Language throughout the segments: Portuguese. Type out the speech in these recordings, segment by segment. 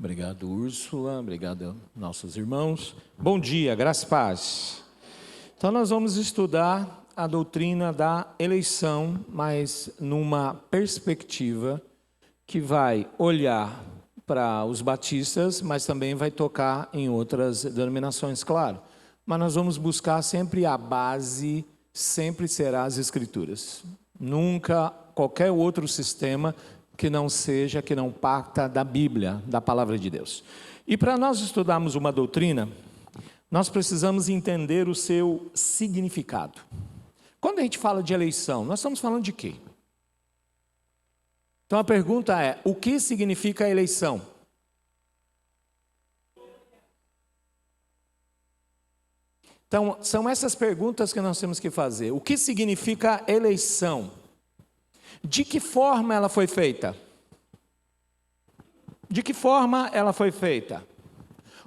Obrigado, Úrsula. Obrigado, nossos irmãos. Bom dia, graça e paz. Então, nós vamos estudar a doutrina da eleição, mas numa perspectiva que vai olhar para os batistas, mas também vai tocar em outras denominações, claro. Mas nós vamos buscar sempre a base, sempre será as Escrituras. Nunca qualquer outro sistema que não seja, que não parta da Bíblia, da Palavra de Deus. E para nós estudarmos uma doutrina, nós precisamos entender o seu significado. Quando a gente fala de eleição, nós estamos falando de quê? Então a pergunta é, o que significa a eleição? Então, são essas perguntas que nós temos que fazer. O que significa eleição? De que forma ela foi feita? De que forma ela foi feita?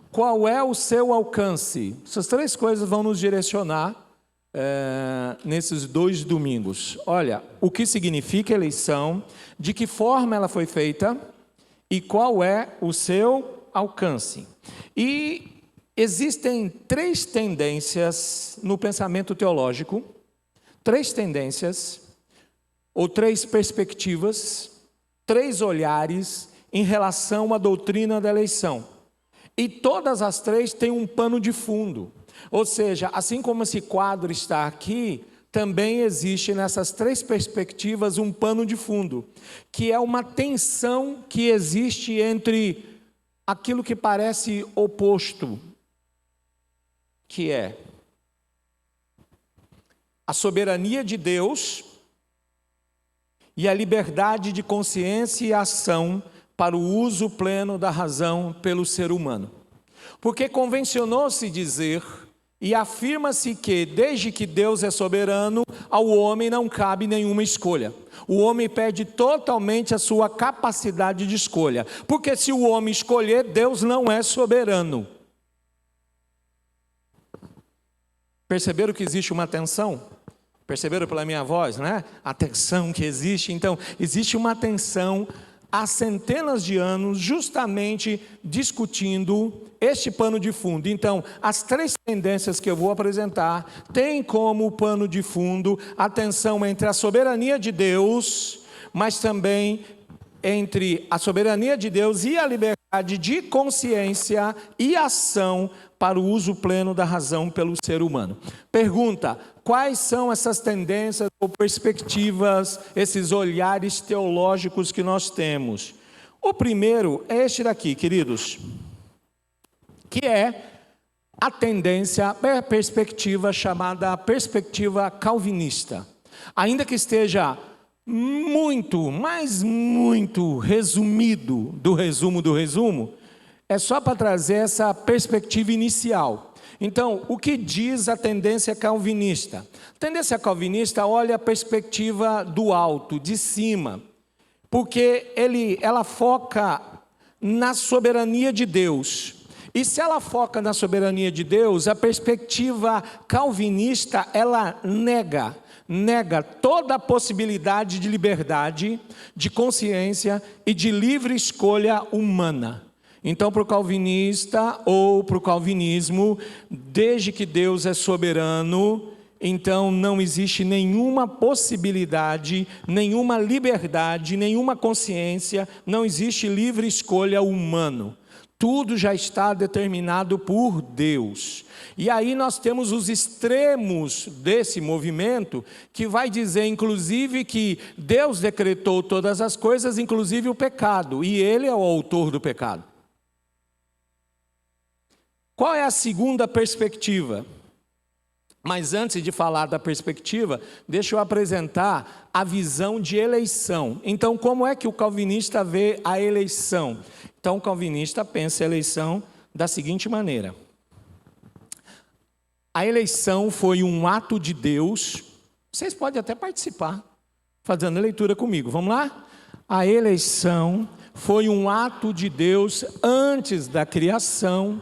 Qual é o seu alcance? Essas três coisas vão nos direcionar nesses 2 domingos. Olha, o que significa eleição, de que forma ela foi feita e qual é o seu alcance. E existem 3 tendências no pensamento teológico, 3 tendências, ou 3 perspectivas, 3 olhares em relação à doutrina da eleição. E todas as 3 têm um pano de fundo. Ou seja, assim como esse quadro está aqui, também existe nessas 3 perspectivas um pano de fundo, que é uma tensão que existe entre aquilo que parece oposto, que é a soberania de Deus e a liberdade de consciência e ação para o uso pleno da razão pelo ser humano. Porque convencionou-se dizer e afirma-se que, desde que Deus é soberano, ao homem não cabe nenhuma escolha. O homem perde totalmente a sua capacidade de escolha. Porque se o homem escolher, Deus não é soberano. Perceberam que existe uma tensão? Perceberam pela minha voz, né? A tensão que existe. Então, existe uma tensão há centenas de anos, justamente discutindo este pano de fundo. Então, as 3 tendências que eu vou apresentar têm como pano de fundo a tensão entre a soberania de Deus, mas também entre a soberania de Deus e a liberdade de consciência e ação para o uso pleno da razão pelo ser humano. Pergunta, quais são essas tendências ou perspectivas, esses olhares teológicos que nós temos? O primeiro é este daqui, queridos, que é a tendência, a perspectiva chamada perspectiva calvinista. Ainda que esteja muito, mas muito resumido do resumo, é só para trazer essa perspectiva inicial. Então, o que diz a tendência calvinista? A tendência calvinista olha a perspectiva do alto, de cima, porque ela foca na soberania de Deus. E se ela foca na soberania de Deus, a perspectiva calvinista, ela nega toda a possibilidade de liberdade, de consciência e de livre escolha humana. Então, para o calvinista ou para o calvinismo, desde que Deus é soberano, então não existe nenhuma possibilidade, nenhuma liberdade, nenhuma consciência, não existe livre escolha humano. Tudo já está determinado por Deus. E aí nós temos os extremos desse movimento, que vai dizer, inclusive, que Deus decretou todas as coisas, inclusive o pecado, e Ele é o autor do pecado. Qual é a segunda perspectiva? Mas antes de falar da perspectiva, deixa eu apresentar a visão de eleição. Então, como é que o calvinista vê a eleição? Então, o calvinista pensa a eleição da seguinte maneira. A eleição foi um ato de Deus. Vocês podem até participar, fazendo a leitura comigo. Vamos lá? A eleição foi um ato de Deus antes da criação,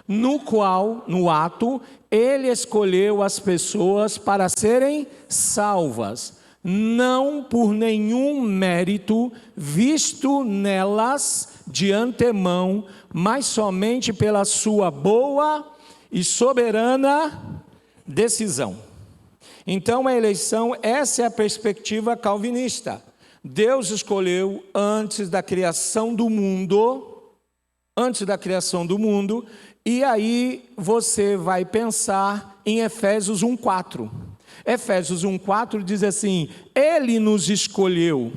no ato, Ele escolheu as pessoas para serem salvas, não por nenhum mérito visto nelas de antemão, mas somente pela sua boa e soberana decisão. Então a eleição, essa é a perspectiva calvinista. Deus escolheu antes da criação do mundo, e aí você vai pensar em Efésios 1:4. Efésios 1:4 diz assim: Ele nos escolheu.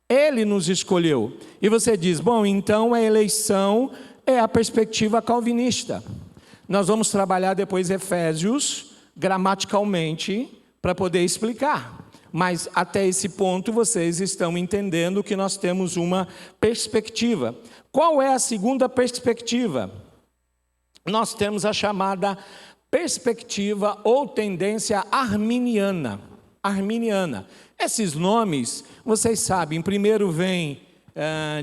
Ele nos escolheu. E você diz, bom, então a eleição é a perspectiva calvinista. Nós vamos trabalhar depois Efésios, gramaticalmente, para poder explicar. Mas até esse ponto vocês estão entendendo que nós temos uma perspectiva. Qual é a segunda perspectiva? Nós temos a chamada perspectiva ou tendência arminiana. Esses nomes, vocês sabem, primeiro vem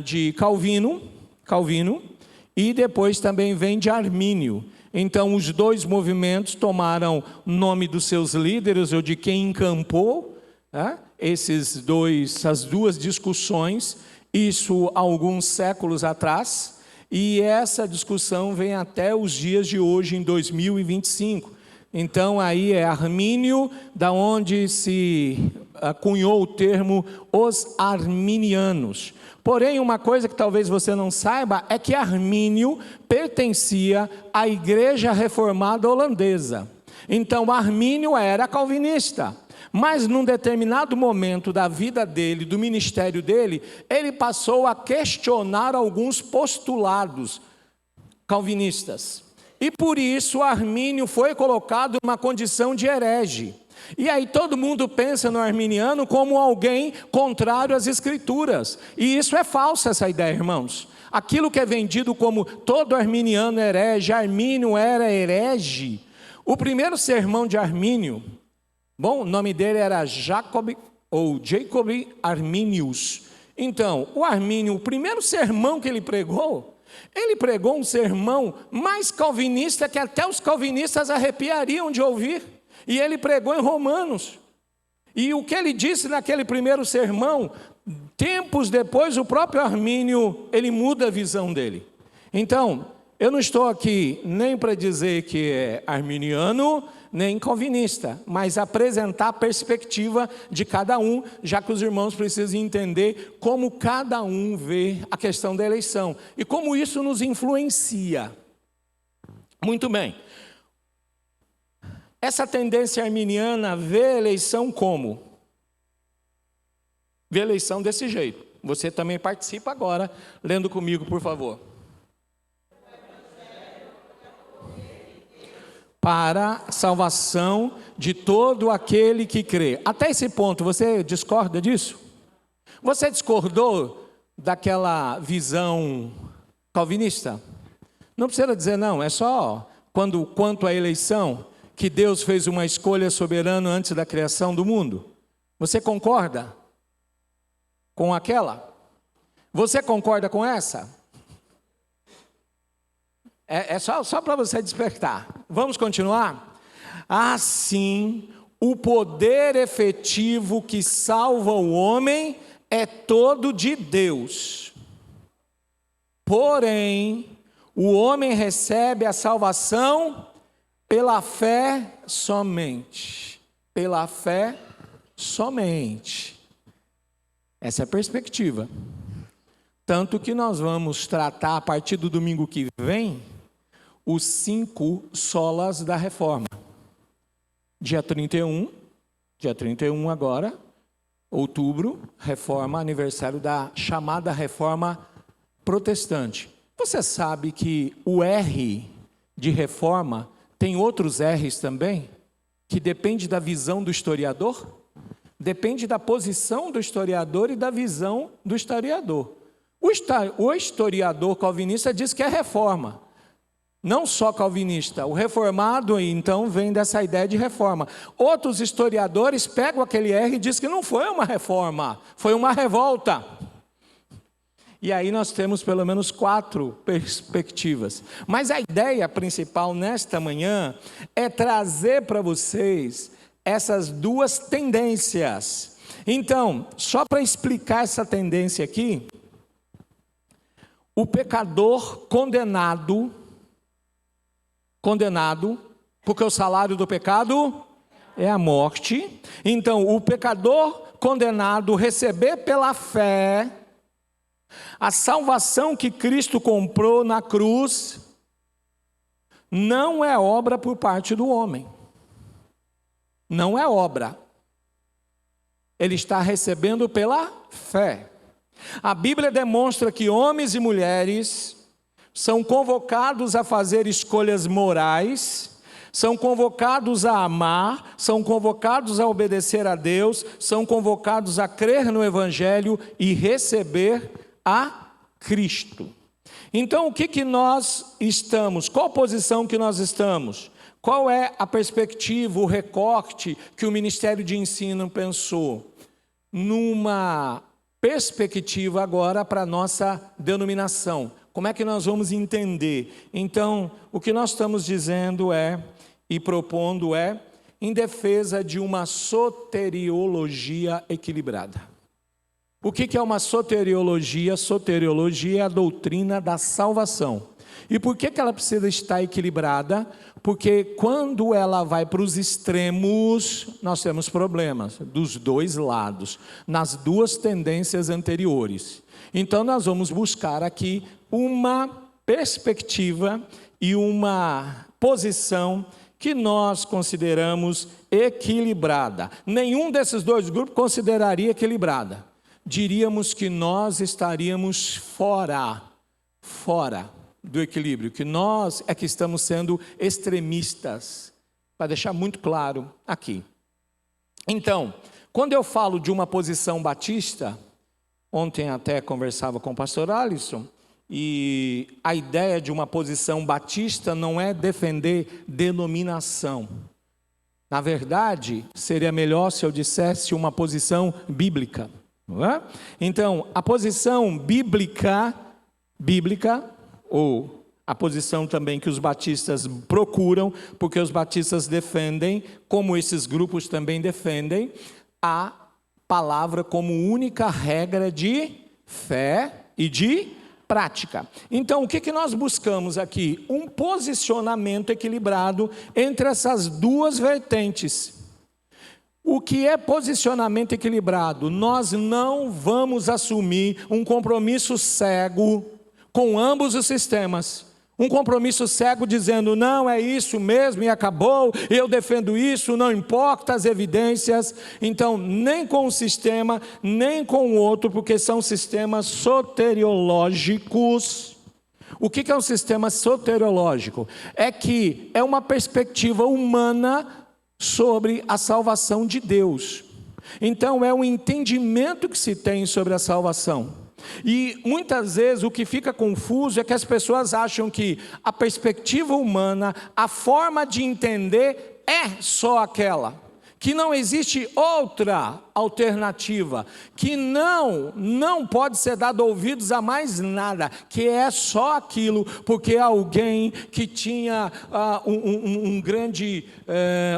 de Calvino, e depois também vem de Armínio. Então, os dois movimentos tomaram o nome dos seus líderes, ou de quem encampou essas duas discussões, isso há alguns séculos atrás, e essa discussão vem até os dias de hoje, em 2025. Então, aí é Armínio, da onde se cunhou o termo os arminianos. Porém, uma coisa que talvez você não saiba é que Armínio pertencia à Igreja Reformada Holandesa. Então, Armínio era calvinista, mas num determinado momento da vida dele, do ministério dele, ele passou a questionar alguns postulados calvinistas. E por isso Armínio foi colocado numa condição de herege. E aí todo mundo pensa no arminiano como alguém contrário às Escrituras. E isso é falso, essa ideia, irmãos. Aquilo que é vendido como todo arminiano é herege, Armínio era herege. O primeiro sermão de Armínio, bom, o nome dele era Jacob Arminius. Então, o Armínio, o primeiro sermão que ele pregou um sermão mais calvinista que até os calvinistas arrepiariam de ouvir. E ele pregou em Romanos. E o que ele disse naquele primeiro sermão, tempos depois, o próprio Armínio, ele muda a visão dele. Então, eu não estou aqui nem para dizer que é arminiano, nem calvinista, mas apresentar a perspectiva de cada um, já que os irmãos precisam entender como cada um vê a questão da eleição e como isso nos influencia. Muito bem. Essa tendência arminiana vê a eleição como? Vê a eleição desse jeito. Você também participa agora, lendo comigo, por favor. Para a salvação de todo aquele que crê. Até esse ponto, você discorda disso? Você discordou daquela visão calvinista? Não precisa dizer não, é só quanto à eleição, que Deus fez uma escolha soberana antes da criação do mundo. Você concorda com aquela? Você concorda com essa? É só para você despertar. Vamos continuar? Assim, o poder efetivo que salva o homem é todo de Deus. Porém, o homem recebe a salvação pela fé somente. Pela fé somente. Essa é a perspectiva. Tanto que nós vamos tratar a partir do domingo que vem os 5 solas da reforma. Dia 31 agora, outubro, reforma, aniversário da chamada reforma protestante. Você sabe que o R de reforma tem outros R's também, que depende da visão do historiador, depende da posição do historiador e da visão do historiador. O historiador calvinista diz que é reforma. Não só calvinista, o reformado então vem dessa ideia de reforma. Outros historiadores pegam aquele R e dizem que não foi uma reforma, foi uma revolta. E aí nós temos pelo menos 4 perspectivas. Mas a ideia principal nesta manhã é trazer para vocês essas duas tendências. Então, só para explicar essa tendência aqui, o pecador condenado, porque o salário do pecado é a morte. Então, o pecador condenado receber pela fé a salvação que Cristo comprou na cruz, não é obra por parte do homem. Não é obra. Ele está recebendo pela fé. A Bíblia demonstra que homens e mulheres são convocados a fazer escolhas morais, são convocados a amar, são convocados a obedecer a Deus, são convocados a crer no Evangelho e receber a Cristo. Então, o que nós estamos? Qual posição que nós estamos? Qual é a perspectiva, o recorte que o Ministério de Ensino pensou? Numa perspectiva agora para a nossa denominação. Como é que nós vamos entender? Então, o que nós estamos dizendo e propondo em defesa de uma soteriologia equilibrada. O que é uma soteriologia? Soteriologia é a doutrina da salvação. E por que ela precisa estar equilibrada? Porque quando ela vai para os extremos, nós temos problemas dos dois lados, nas duas tendências anteriores. Então nós vamos buscar aqui uma perspectiva e uma posição que nós consideramos equilibrada. Nenhum desses dois grupos consideraria equilibrada. Diríamos que nós estaríamos fora do equilíbrio, que nós é que estamos sendo extremistas, para deixar muito claro aqui. Então, quando eu falo de uma posição batista, ontem até conversava com o pastor Alisson, e a ideia de uma posição batista não é defender denominação. Na verdade, seria melhor se eu dissesse uma posição bíblica. Não é? Então, a posição bíblica, ou a posição também que os batistas procuram, porque os batistas defendem, como esses grupos também defendem, a palavra como única regra de fé e de prática. Então, o que nós buscamos aqui? Um posicionamento equilibrado entre essas duas vertentes. O que é posicionamento equilibrado? Nós não vamos assumir um compromisso cego com ambos os sistemas. Um compromisso cego dizendo, não, é isso mesmo e acabou, eu defendo isso, não importa as evidências. Então, nem com um sistema, nem com o outro, porque são sistemas soteriológicos. O que é um sistema soteriológico? É que é uma perspectiva humana sobre a salvação de Deus. Então, é um entendimento que se tem sobre a salvação. E muitas vezes o que fica confuso é que as pessoas acham que a perspectiva humana, a forma de entender é só aquela, que não existe outra alternativa, que não pode ser dado ouvidos a mais nada, que é só aquilo, porque alguém que tinha um grande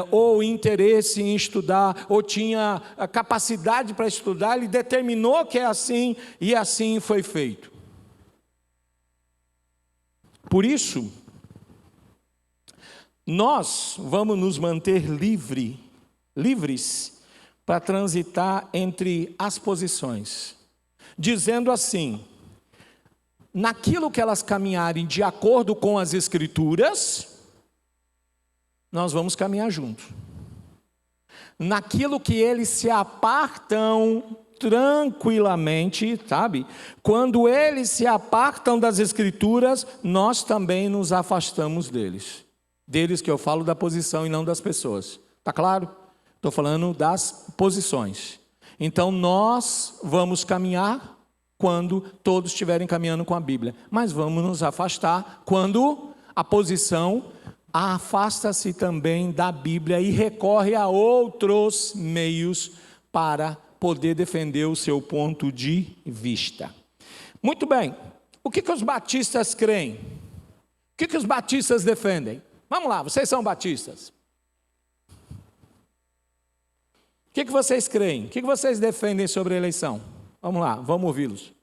ou interesse em estudar, ou tinha capacidade para estudar, ele determinou que é assim, e assim foi feito. Por isso, nós vamos nos manter livres para transitar entre as posições, dizendo assim, naquilo que elas caminharem de acordo com as Escrituras, nós vamos caminhar juntos. Naquilo que eles se apartam tranquilamente, sabe? Quando eles se apartam das Escrituras, nós também nos afastamos deles. Deles que eu falo da posição e não das pessoas. Está claro? Estou falando das posições. Então, nós vamos caminhar quando todos estiverem caminhando com a Bíblia. Mas vamos nos afastar quando a posição afasta-se também da Bíblia e recorre a outros meios para poder defender o seu ponto de vista. Muito bem. O que os batistas creem? O que os batistas defendem? Vamos lá, vocês são batistas. O que vocês creem? O que vocês defendem sobre a eleição? Vamos lá, vamos ouvi-los.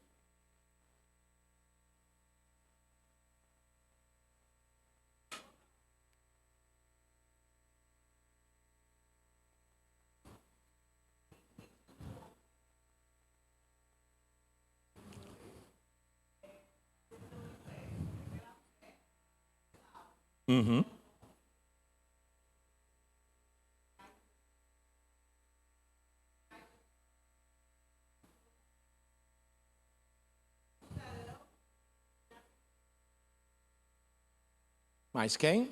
Uhum. Mas quem?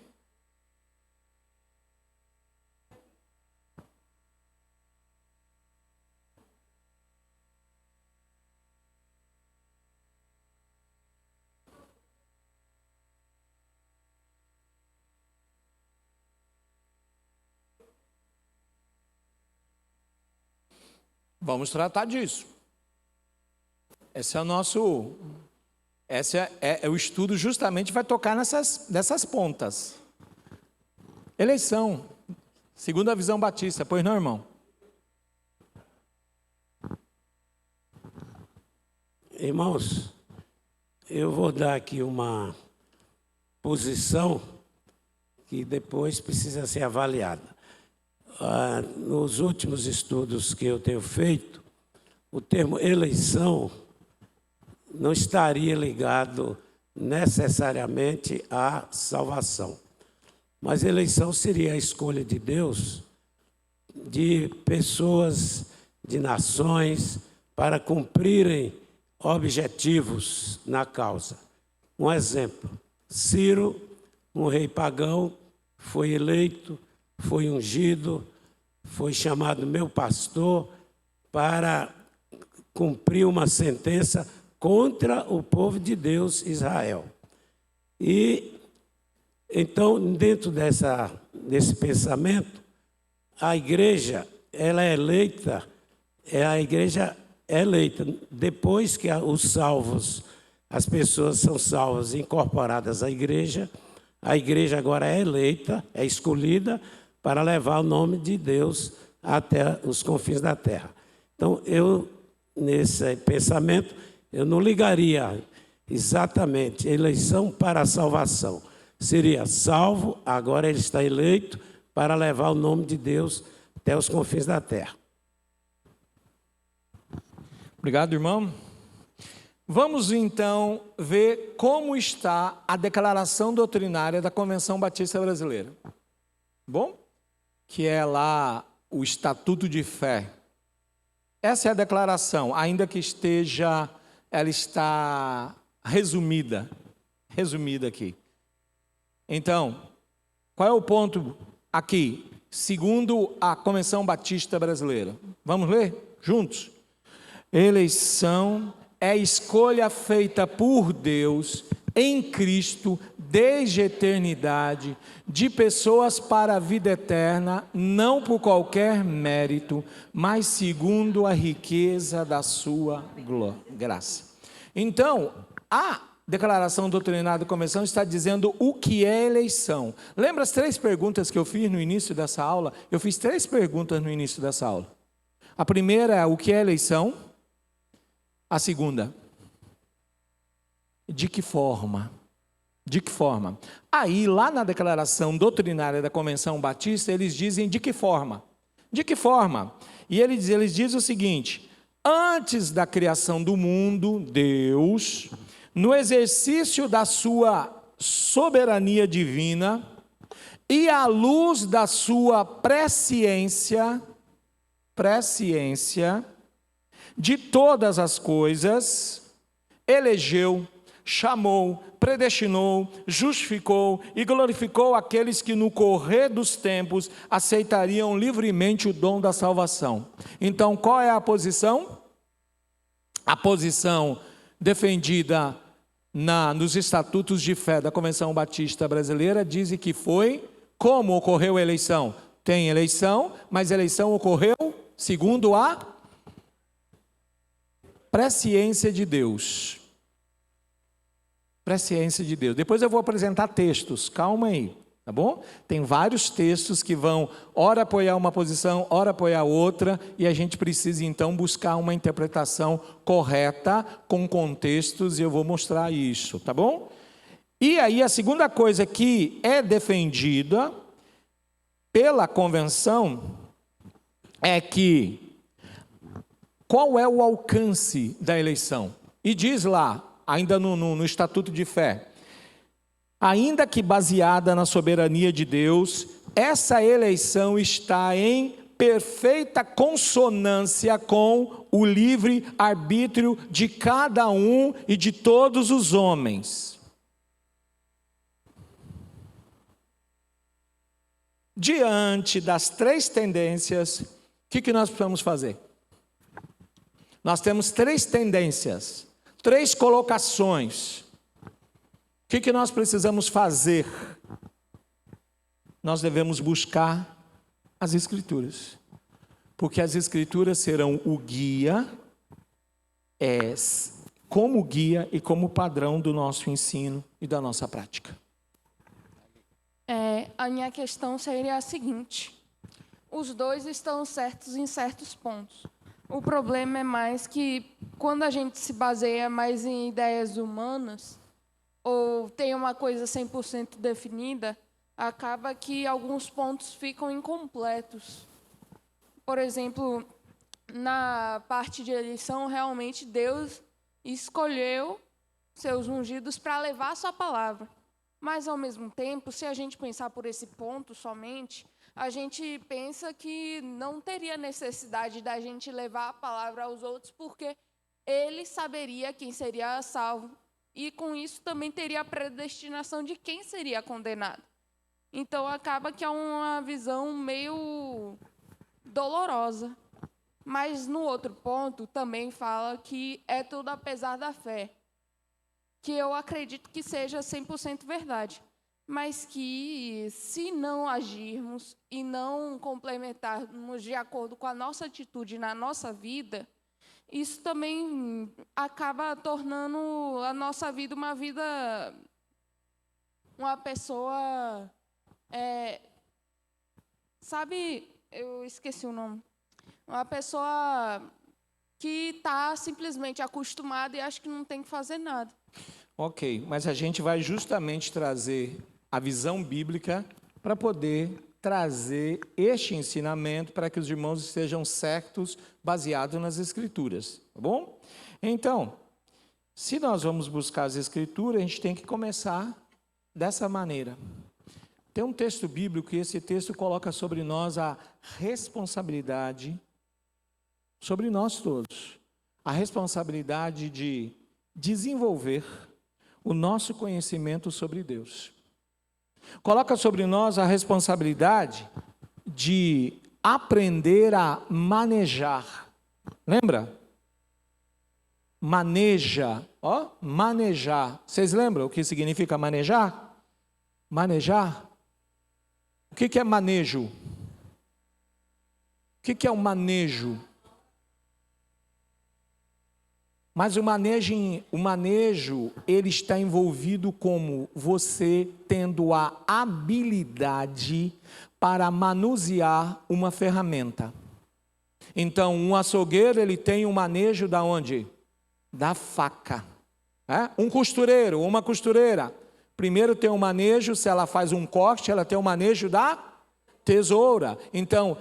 Vamos tratar disso. Esse é o nosso... o estudo justamente vai tocar nessas pontas. Eleição, segundo a visão batista. Pois não, irmão? Irmãos, eu vou dar aqui uma posição que depois precisa ser avaliada. Nos últimos estudos que eu tenho feito, o termo eleição não estaria ligado necessariamente à salvação. Mas eleição seria a escolha de Deus de pessoas, de nações, para cumprirem objetivos na causa. Um exemplo, Ciro, um rei pagão, foi eleito, foi ungido, foi chamado meu pastor para cumprir uma sentença contra o povo de Deus, Israel. E, então, dentro desse pensamento, a igreja, ela é eleita, a igreja é eleita depois que os salvos, as pessoas são salvas e incorporadas à igreja, a igreja agora é eleita, é escolhida para levar o nome de Deus até os confins da terra. Então, nesse pensamento, eu não ligaria exatamente eleição para a salvação. Seria salvo, agora ele está eleito para levar o nome de Deus até os confins da terra. Obrigado, irmão. Vamos, então, ver como está a declaração doutrinária da Convenção Batista Brasileira. Bom? Que é lá o Estatuto de Fé. Essa é a declaração, ainda que ela está resumida aqui. Então, qual é o ponto aqui? Segundo a Convenção Batista Brasileira. Vamos ler juntos? Eleição é escolha feita por Deus em Cristo desde a eternidade de pessoas para a vida eterna, não por qualquer mérito, mas segundo a riqueza da sua graça. Então, a declaração doutrinária da Convenção está dizendo o que é eleição. Lembra as 3 perguntas que eu fiz no início dessa aula? Eu fiz 3 perguntas no início dessa aula. A primeira é o que é eleição? A segunda, de que forma? De que forma? Aí, lá na declaração doutrinária da Convenção Batista, eles dizem de que forma? De que forma? E eles dizem o seguinte: antes da criação do mundo, Deus, no exercício da sua soberania divina e à luz da sua presciência de todas as coisas, elegeu, chamou, predestinou, justificou e glorificou aqueles que no correr dos tempos aceitariam livremente o dom da salvação. Então, qual é a posição? A posição defendida nos estatutos de fé da Convenção Batista Brasileira diz que foi como ocorreu a eleição. Tem eleição, mas a eleição ocorreu segundo a presciência de Deus. Presciência de Deus. Depois eu vou apresentar textos, calma aí, tá bom? Tem vários textos que vão, ora apoiar uma posição, ora apoiar outra, e a gente precisa então buscar uma interpretação correta, com contextos, e eu vou mostrar isso, tá bom? E aí a segunda coisa que é defendida pela convenção é que qual é o alcance da eleição? E diz lá, ainda no Estatuto de Fé, ainda que baseada na soberania de Deus, essa eleição está em perfeita consonância com o livre arbítrio de cada um e de todos os homens. Diante das três tendências, o que nós precisamos fazer? Nós temos três tendências, três colocações. O que nós precisamos fazer? Nós devemos buscar as Escrituras, porque as Escrituras serão o guia, como guia e como padrão do nosso ensino e da nossa prática. A minha questão seria a seguinte: os dois estão certos em certos pontos. O problema é mais que, quando a gente se baseia mais em ideias humanas, ou tem uma coisa 100% definida, acaba que alguns pontos ficam incompletos. Por exemplo, na parte de eleição, realmente Deus escolheu seus ungidos para levar a sua palavra. Mas, ao mesmo tempo, se a gente pensar por esse ponto somente, a gente pensa que não teria necessidade da gente levar a palavra aos outros, porque ele saberia quem seria salvo. E, com isso, também teria a predestinação de quem seria condenado. Então, acaba que é uma visão meio dolorosa. Mas, no outro ponto, também fala que é tudo apesar da fé, que eu acredito que seja 100% verdade, mas que, se não agirmos e não complementarmos de acordo com a nossa atitude na nossa vida, isso também acaba tornando a nossa vida uma pessoa, sabe, eu esqueci o nome, uma pessoa que está simplesmente acostumada e acha que não tem que fazer nada. Ok, mas a gente vai justamente trazer a visão bíblica para poder trazer este ensinamento para que os irmãos estejam certos, baseados nas Escrituras, tá bom? Então, se nós vamos buscar as Escrituras, a gente tem que começar dessa maneira. Tem um texto bíblico e esse texto coloca sobre nós a responsabilidade, sobre nós todos, a responsabilidade de desenvolver o nosso conhecimento sobre Deus. Coloca sobre nós a responsabilidade de aprender a manejar. Lembra? Maneja, manejar. Vocês lembram o que significa manejar? Manejar? O que é manejo? O que é um manejo? Mas o manejo, ele está envolvido como você tendo a habilidade para manusear uma ferramenta. Então, um açougueiro, ele tem um manejo da onde? Da faca. Um costureiro, uma costureira. Primeiro tem um manejo, se ela faz um corte, ela tem um manejo da tesoura. Então,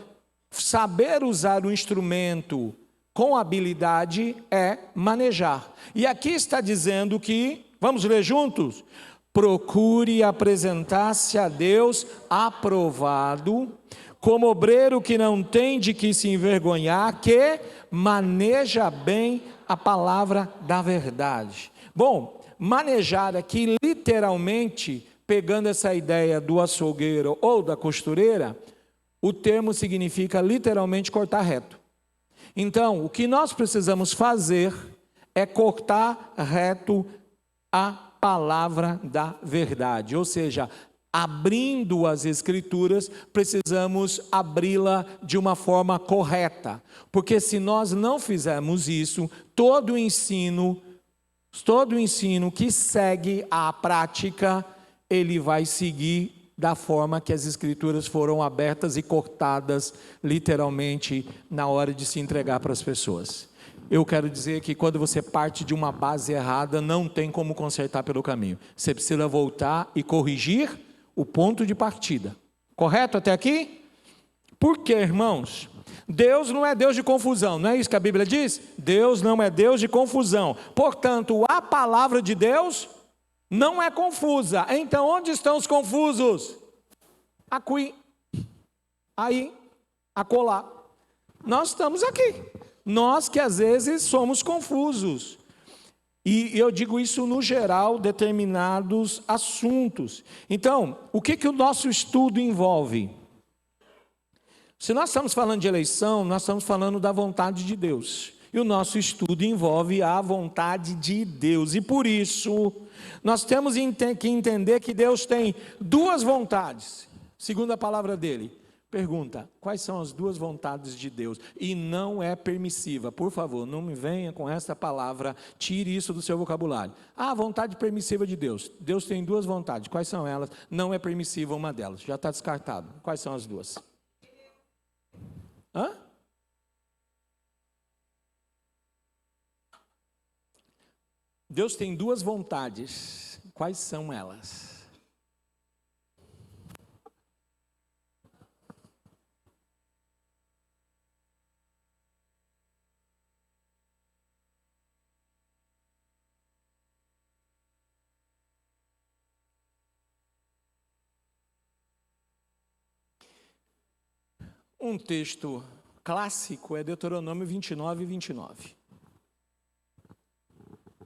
saber usar o instrumento com habilidade é manejar. E aqui está dizendo que, vamos ler juntos? Procure apresentar-se a Deus aprovado, como obreiro que não tem de que se envergonhar, que maneja bem a palavra da verdade. Bom, manejar aqui literalmente, pegando essa ideia do açougueiro ou da costureira, o termo significa literalmente cortar reto. Então, o que nós precisamos fazer é cortar reto a palavra da verdade. Ou seja, abrindo as Escrituras, precisamos abri-la de uma forma correta. Porque se nós não fizermos isso, todo o ensino que segue a prática, ele vai seguir da forma que as Escrituras foram abertas e cortadas, literalmente, na hora de se entregar para as pessoas. Eu quero dizer que quando você parte de uma base errada, não tem como consertar pelo caminho. Você precisa voltar e corrigir o ponto de partida. Correto até aqui? Por quê, irmãos? Deus não é Deus de confusão, não é isso que a Bíblia diz? Deus não é Deus de confusão. Portanto, a palavra de Deus não é confusa. Então, onde estão os confusos? Aqui, aí, acolá. Nós estamos aqui. Nós que às vezes somos confusos. E eu digo isso no geral, determinados assuntos. Então, o que o nosso estudo envolve? Se nós estamos falando de eleição, nós estamos falando da vontade de Deus. E o nosso estudo envolve a vontade de Deus. E por isso, nós temos que entender que Deus tem duas vontades, segundo a palavra dele. Pergunta, quais são as duas vontades de Deus? E não é permissiva. Por favor, não me venha com essa palavra, tire isso do seu vocabulário. Ah, vontade permissiva de Deus. Deus tem duas vontades. Quais são elas? Não é permissiva uma delas. Já está descartado. Quais são as duas? Hã? Deus tem duas vontades. Quais são elas? Um texto clássico é Deuteronômio 29, 29.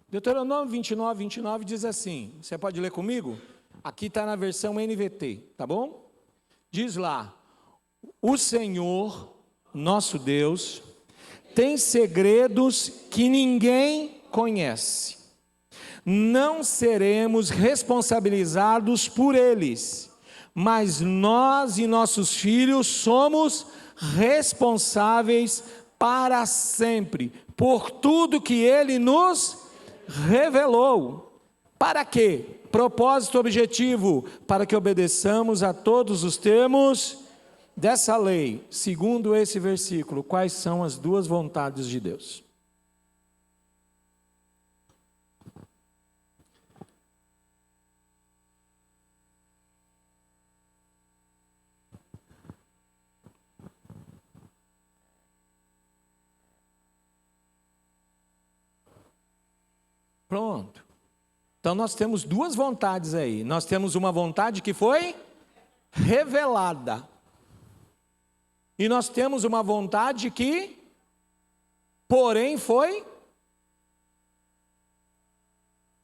Deuteronômio 29, 29 diz assim, você pode ler comigo? Aqui está na versão NVT, tá bom? Diz lá, o Senhor, nosso Deus, tem segredos que ninguém conhece. Não seremos responsabilizados por eles, mas nós e nossos filhos somos responsáveis para sempre, por tudo que Ele nos revelou. Para quê? Propósito objetivo, para que obedeçamos a todos os termos dessa lei. Segundo esse versículo, quais são as duas vontades de Deus? Pronto. Então nós temos duas vontades aí. Nós temos uma vontade que foi revelada. E nós temos uma vontade que, porém, foi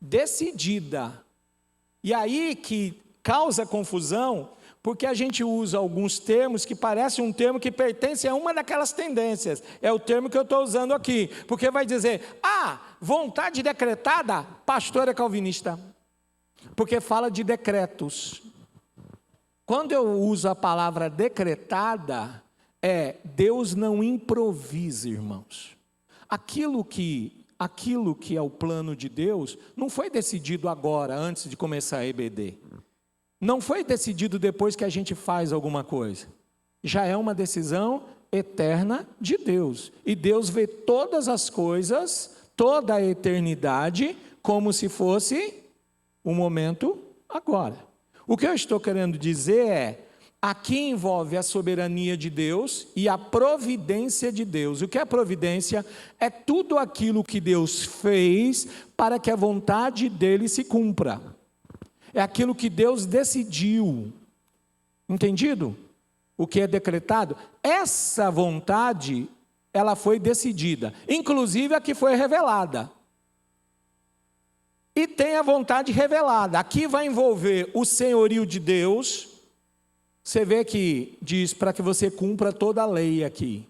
decidida. E aí que causa confusão, porque a gente usa alguns termos que parecem um termo que pertence a uma daquelas tendências. É o termo que eu estou usando aqui. Porque vai dizer, vontade decretada, pastor é calvinista. Porque fala de decretos. Quando eu uso a palavra decretada, Deus não improvisa, irmãos. Aquilo que é o plano de Deus, não foi decidido agora, antes de começar a EBD. Não foi decidido depois que a gente faz alguma coisa. Já é uma decisão eterna de Deus. E Deus vê todas as coisas, toda a eternidade, como se fosse um momento agora. O que eu estou querendo dizer aqui envolve a soberania de Deus e a providência de Deus. O que é providência? É tudo aquilo que Deus fez para que a vontade dele se cumpra. É aquilo que Deus decidiu. Entendido? O que é decretado? Essa vontade, ela foi decidida. Inclusive a que foi revelada. E tem a vontade revelada. Aqui vai envolver o senhorio de Deus. Você vê que diz para que você cumpra toda a lei aqui.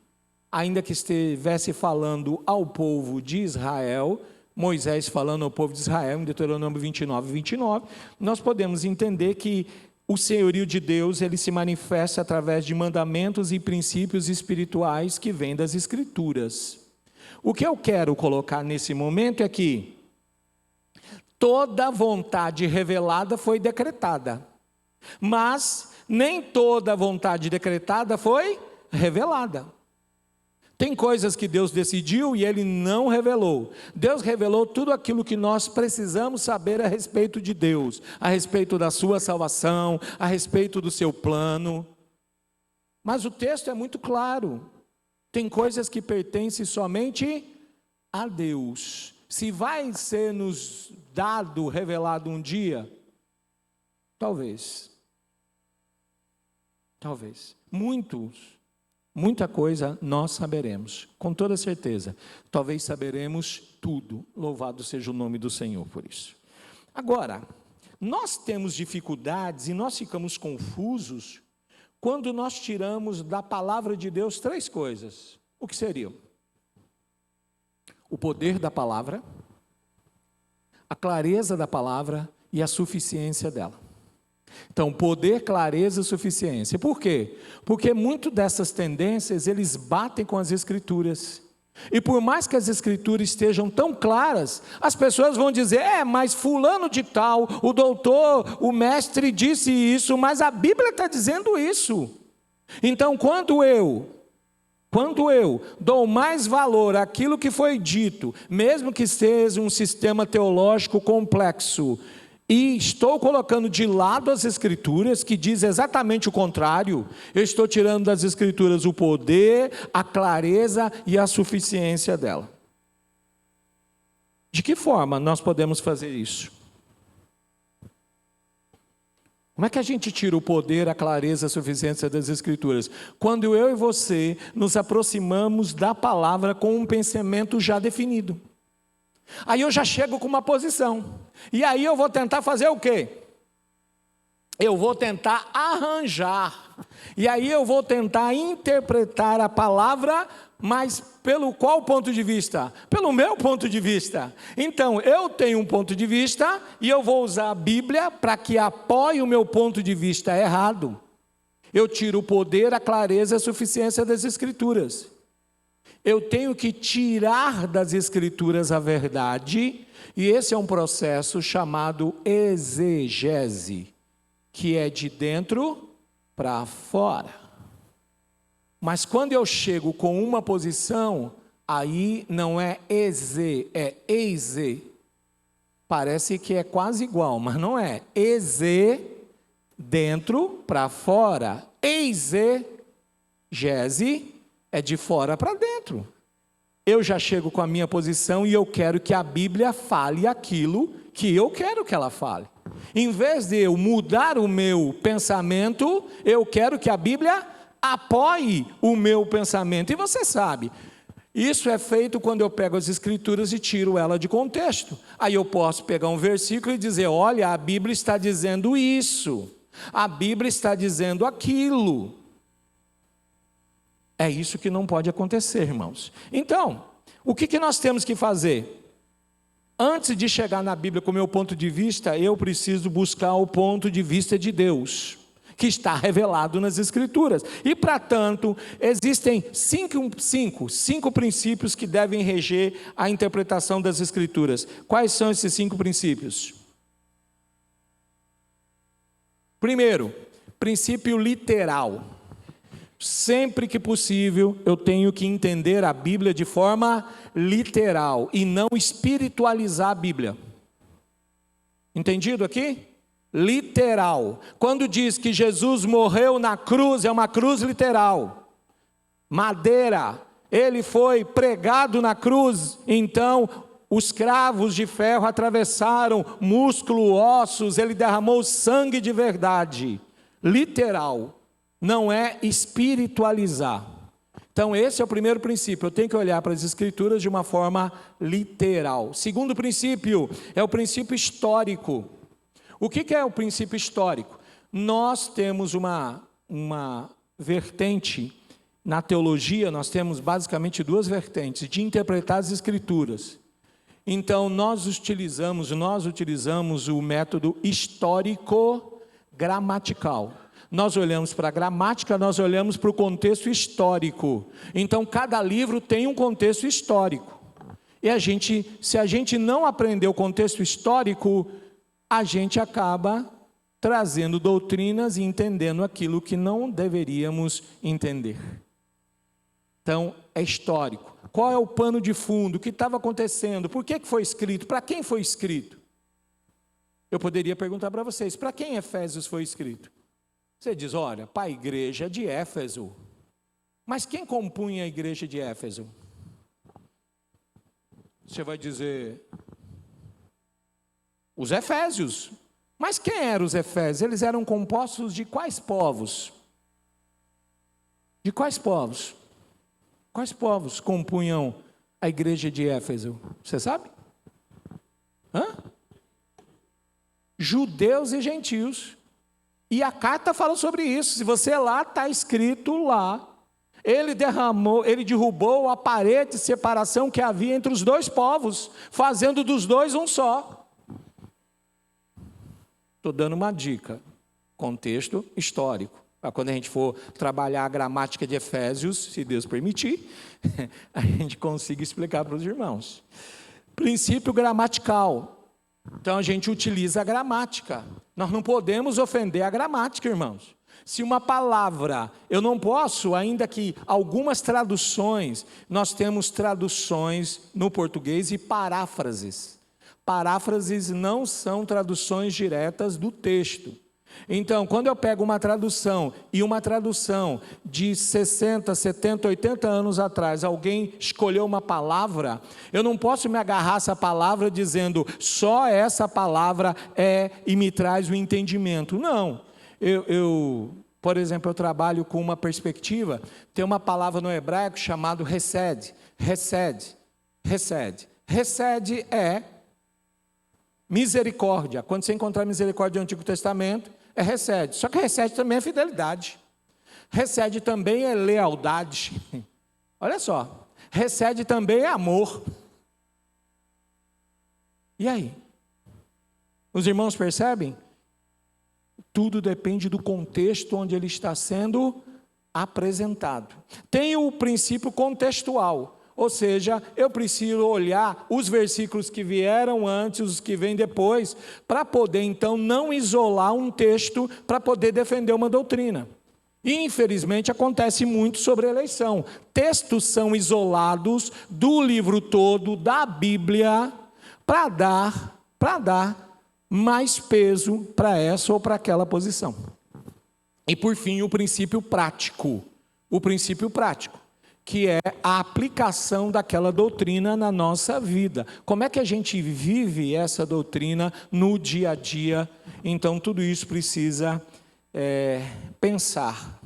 Ainda que estivesse falando ao povo de Israel, Moisés falando ao povo de Israel, em Deuteronômio 29, 29, nós podemos entender que o senhorio de Deus, ele se manifesta através de mandamentos e princípios espirituais que vêm das Escrituras. O que eu quero colocar nesse momento é que toda vontade revelada foi decretada, mas nem toda vontade decretada foi revelada. Tem coisas que Deus decidiu e Ele não revelou. Deus revelou tudo aquilo que nós precisamos saber a respeito de Deus, a respeito da sua salvação, a respeito do seu plano. Mas o texto é muito claro. Tem coisas que pertencem somente a Deus. Se vai ser nos dado, revelado um dia, talvez. Talvez. Muita coisa nós saberemos, com toda certeza. Talvez saberemos tudo. Louvado seja o nome do Senhor por isso. Agora, nós temos dificuldades e nós ficamos confusos quando nós tiramos da palavra de Deus 3 coisas. O que seriam? O poder da palavra, a clareza da palavra e a suficiência dela. Então, poder, clareza e suficiência. Por quê? Porque muito dessas tendências, eles batem com as Escrituras. E por mais que as Escrituras estejam tão claras, as pessoas vão dizer, mas fulano de tal, o doutor, o mestre disse isso, mas a Bíblia está dizendo isso. Então, quando eu dou mais valor àquilo que foi dito, mesmo que seja um sistema teológico complexo, e estou colocando de lado as Escrituras, que diz exatamente o contrário, eu estou tirando das Escrituras o poder, a clareza e a suficiência dela. De que forma nós podemos fazer isso? Como é que a gente tira o poder, a clareza, a suficiência das Escrituras? Quando eu e você nos aproximamos da palavra com um pensamento já definido. Aí eu já chego com uma posição. E aí eu vou tentar fazer o quê? Eu vou tentar arranjar. E aí eu vou tentar interpretar a palavra, mas pelo qual ponto de vista? Pelo meu ponto de vista. Então, eu tenho um ponto de vista e eu vou usar a Bíblia para que apoie o meu ponto de vista errado. Eu tiro o poder, a clareza e a suficiência das Escrituras. Eu tenho que tirar das Escrituras a verdade, e esse é um processo chamado exegese, que é de dentro para fora. Mas quando eu chego com uma posição, aí não é eze, é eize. Parece que é quase igual, mas não é. Eze, dentro para fora. Exegese é de fora para dentro. Eu já chego com a minha posição e eu quero que a Bíblia fale aquilo que eu quero que ela fale. Em vez de eu mudar o meu pensamento, eu quero que a Bíblia apoie o meu pensamento. E você sabe, isso é feito quando eu pego as Escrituras e tiro ela de contexto. Aí eu posso pegar um versículo e dizer, olha, a Bíblia está dizendo isso. A Bíblia está dizendo aquilo. É isso que não pode acontecer, irmãos. Então, o que nós temos que fazer? Antes de chegar na Bíblia com o meu ponto de vista, eu preciso buscar o ponto de vista de Deus, que está revelado nas Escrituras. E, para tanto, existem cinco princípios que devem reger a interpretação das Escrituras. Quais são esses 5 princípios? Primeiro, princípio literal. Sempre que possível, eu tenho que entender a Bíblia de forma literal e não espiritualizar a Bíblia. Entendido aqui? Literal. Quando diz que Jesus morreu na cruz, é uma cruz literal. Madeira, ele foi pregado na cruz, então os cravos de ferro atravessaram músculo, ossos, ele derramou sangue de verdade. Literal. Não é espiritualizar. Então esse é o primeiro princípio, eu tenho que olhar para as Escrituras de uma forma literal. Segundo princípio, é o princípio histórico. O que é o princípio histórico? Nós temos uma vertente, na teologia nós temos basicamente 2 vertentes, de interpretar as Escrituras. Então nós utilizamos o método histórico-gramatical. Nós olhamos para a gramática, nós olhamos para o contexto histórico. Então, cada livro tem um contexto histórico. E se a gente não aprender o contexto histórico, a gente acaba trazendo doutrinas e entendendo aquilo que não deveríamos entender. Então, é histórico. Qual é o pano de fundo? O que estava acontecendo? Por que foi escrito? Para quem foi escrito? Eu poderia perguntar para vocês, para quem Efésios foi escrito? Você diz, olha, para a igreja de Éfeso. Mas quem compunha a igreja de Éfeso? Você vai dizer, os efésios. Mas quem eram os efésios? Eles eram compostos de quais povos? De quais povos? Quais povos compunham a igreja de Éfeso? Você sabe? Judeus e gentios. E a carta fala sobre isso. Se você lá, está escrito lá. Ele derrubou a parede de separação que havia entre os dois povos, fazendo dos dois um só. Estou dando uma dica, contexto histórico, para quando a gente for trabalhar a gramática de Efésios, se Deus permitir, a gente consiga explicar para os irmãos. Princípio gramatical. Então a gente utiliza a gramática. Nós não podemos ofender a gramática, irmãos. Se uma palavra, eu não posso, ainda que algumas traduções, nós temos traduções no português e paráfrases. Paráfrases não são traduções diretas do texto. Então, quando eu pego uma tradução e uma tradução de 60, 70, 80 anos atrás, alguém escolheu uma palavra, eu não posso me agarrar a essa palavra dizendo só essa palavra é e me traz o entendimento. Não. Por exemplo, eu trabalho com uma perspectiva, tem uma palavra no hebraico chamada resed. Resed. Resed. Resed é misericórdia. Quando você encontrar misericórdia no Antigo Testamento, é resed. Só que resed também é fidelidade. Resed também é lealdade. Olha só. Resed também é amor. E aí? Os irmãos percebem? Tudo depende do contexto onde ele está sendo apresentado. Tem o princípio contextual, ou seja, eu preciso olhar os versículos que vieram antes, os que vêm depois, para poder então não isolar um texto para poder defender uma doutrina. E infelizmente acontece muito sobre a eleição. Textos são isolados do livro todo, da Bíblia, para dar mais peso para essa ou para aquela posição. E por fim, o princípio prático, que é a aplicação daquela doutrina na nossa vida. Como é que a gente vive essa doutrina no dia a dia? Então, tudo isso precisa pensar.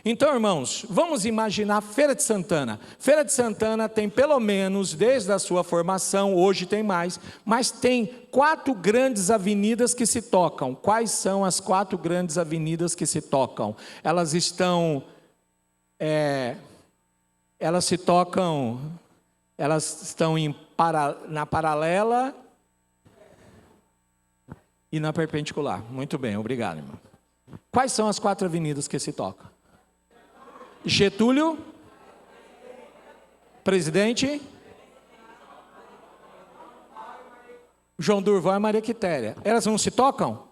Então, irmãos, vamos imaginar Feira de Santana. Feira de Santana tem pelo menos, desde a sua formação, hoje tem mais, mas tem 4 grandes avenidas que se tocam. Quais são as 4 grandes avenidas que se tocam? Elas estão na paralela e na perpendicular. Muito bem, obrigado, irmão. Quais são as 4 avenidas que se tocam? Getúlio, Presidente, João Durval e Maria Quitéria. Elas não se tocam?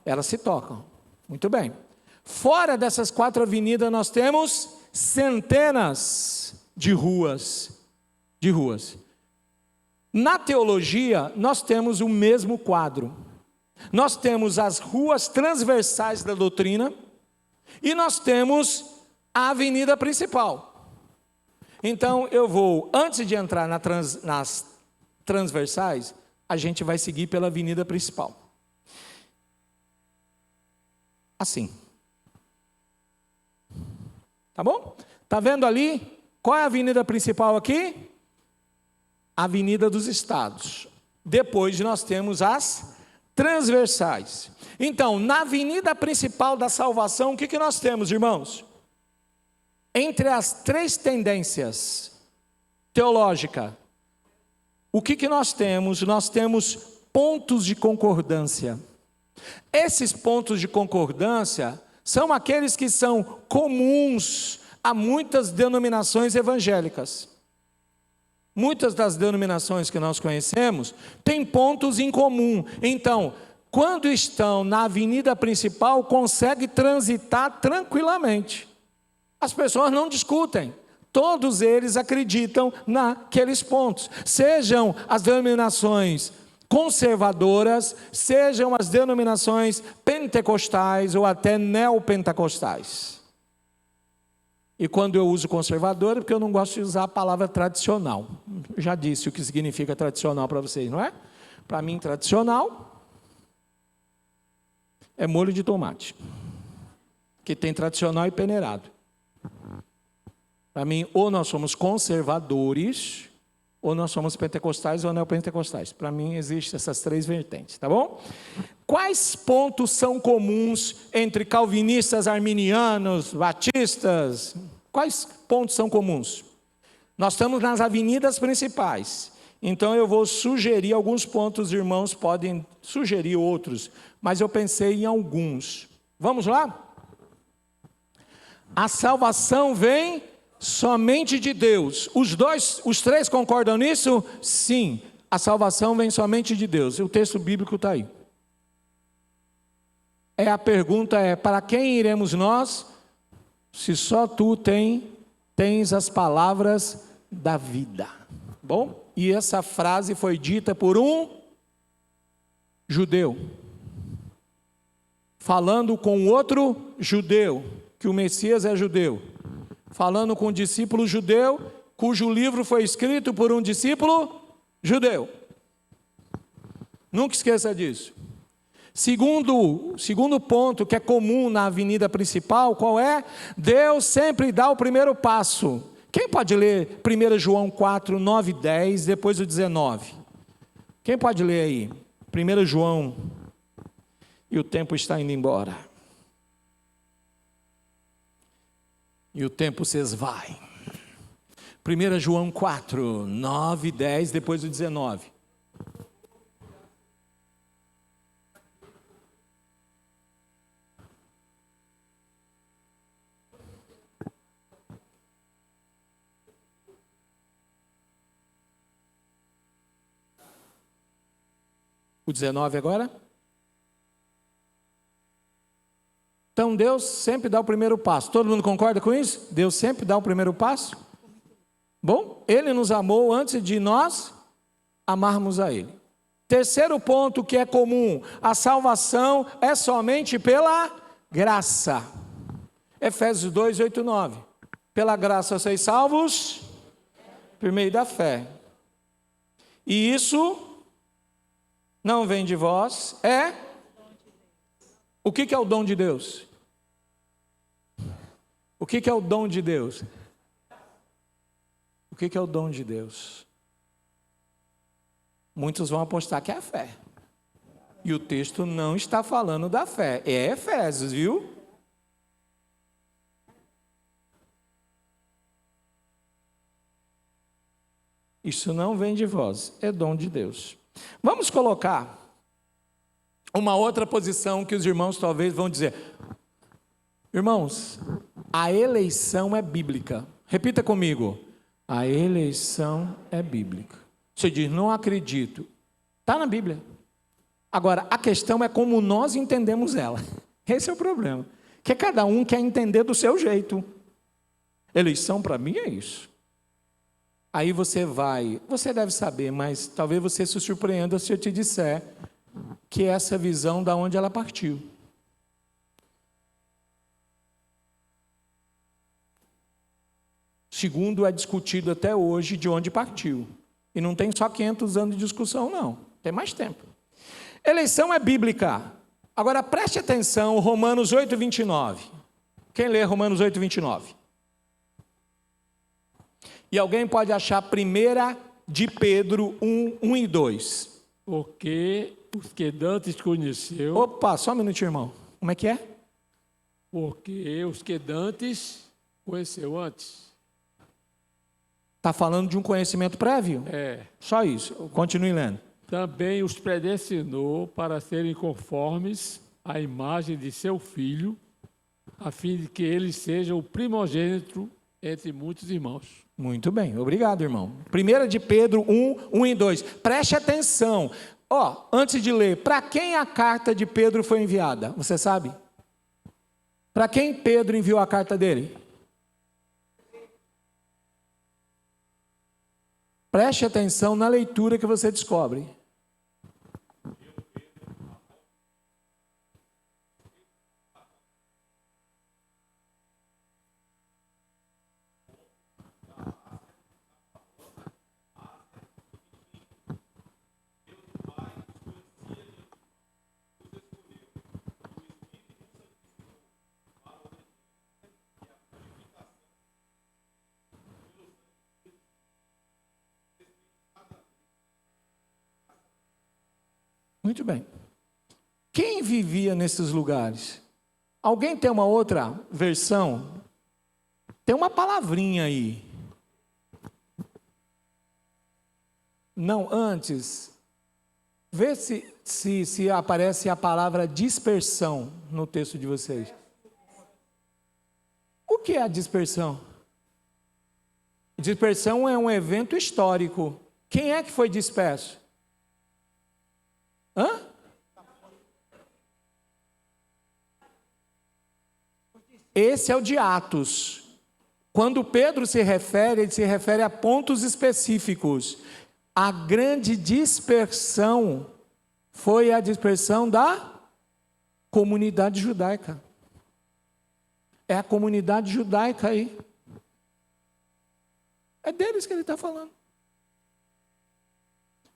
Elas se tocam. Muito bem. Fora dessas 4 avenidas nós temos centenas de ruas. Na teologia nós temos o mesmo quadro. Nós temos as ruas transversais da doutrina e nós temos a avenida principal. Então eu vou, antes de entrar nas transversais, a gente vai seguir pela avenida principal. Assim. Tá bom? Tá vendo ali? Qual é a avenida principal aqui? Avenida dos Estados. Depois nós temos as transversais. Então, na avenida principal da salvação, o que nós temos, irmãos? Entre as 3 tendências teológicas, o que nós temos? Nós temos pontos de concordância. Esses pontos de concordância são aqueles que são comuns a muitas denominações evangélicas. Muitas das denominações que nós conhecemos têm pontos em comum. Então, quando estão na avenida principal, conseguem transitar tranquilamente. As pessoas não discutem, todos eles acreditam naqueles pontos, sejam as denominações conservadoras, sejam as denominações pentecostais ou até neopentecostais. E quando eu uso conservador, é porque eu não gosto de usar a palavra tradicional. Eu já disse o que significa tradicional para vocês, não é? Para mim, tradicional é molho de tomate, que tem tradicional e peneirado. Para mim, ou nós somos conservadores, ou nós somos pentecostais ou neopentecostais. Para mim, existem essas três vertentes, tá bom? Quais pontos são comuns entre calvinistas, arminianos, batistas? Quais pontos são comuns? Nós estamos nas avenidas principais. Então, eu vou sugerir alguns pontos, os irmãos podem sugerir outros, mas eu pensei em alguns. Vamos lá? A salvação vem somente de Deus. Os três concordam nisso? Sim, a salvação vem somente de Deus. O texto bíblico está aí. A pergunta é, para quem iremos nós, se só tu tens as palavras da vida? Bom, e essa frase foi dita por um judeu, falando com outro judeu, que o Messias é judeu, falando com um discípulo judeu, cujo livro foi escrito por um discípulo judeu. Nunca esqueça disso. Segundo ponto que é comum na avenida principal, qual é? Deus sempre dá o primeiro passo. Quem pode ler 1 João 4, 9 e 10, depois o 19? Quem pode ler aí? 1 João, e o tempo está indo embora. E o tempo se esvai. 1 João 4, 9 e 10, depois o 19. O 19 agora? Então Deus sempre dá o primeiro passo. Todo mundo concorda com isso? Deus sempre dá o primeiro passo? Bom, Ele nos amou antes de nós amarmos a Ele. Terceiro ponto que é comum: a salvação é somente pela graça. Efésios 2, 8 e 9. Pela graça sois salvos por meio da fé. E isso não vem de vós, O que é o dom de Deus? O que é o dom de Deus? O que é o dom de Deus? Muitos vão apostar que é a fé. E o texto não está falando da fé. É Efésios, viu? Isso não vem de vós, é dom de Deus. Vamos colocar uma outra posição que os irmãos talvez vão dizer. Irmãos, a eleição é bíblica. Repita comigo. A eleição é bíblica. Você diz, não acredito. Está na Bíblia. Agora, a questão é como nós entendemos ela. Esse é o problema. Que cada um quer entender do seu jeito. Eleição para mim é isso. Aí você deve saber, mas talvez você se surpreenda se eu te disser que essa visão da onde ela partiu. Segundo é discutido até hoje de onde partiu. E não tem só 500 anos de discussão, não. Tem mais tempo. Eleição é bíblica. Agora preste atenção, Romanos 8, 29. Quem lê Romanos 8, 29? E alguém pode achar 1 de Pedro 1, 1 e 2. Porque os que dantes conheceu... Opa, só um minutinho, irmão. Como é que é? Porque os que dantes conheceu antes. Está falando de um conhecimento prévio? É. Só isso. Continue lendo. Também os predestinou para serem conformes à imagem de seu Filho, a fim de que ele seja o primogênito entre muitos irmãos. Muito bem, obrigado, irmão. 1 de Pedro 1, 1 e 2. Preste atenção. Antes de ler, para quem a carta de Pedro foi enviada? Você sabe? Para quem Pedro enviou a carta dele? Preste atenção na leitura que você descobre. Muito bem. Quem vivia nesses lugares? Alguém tem uma outra versão? Tem uma palavrinha aí. Não, antes. Vê se aparece a palavra dispersão no texto de vocês. O que é a dispersão? Dispersão é um evento histórico. Quem é que foi disperso? Hã? Esse é o de Atos. Quando Pedro se refere, ele se refere a pontos específicos. A grande dispersão foi a dispersão da comunidade judaica. É a comunidade judaica aí. É deles que ele está falando.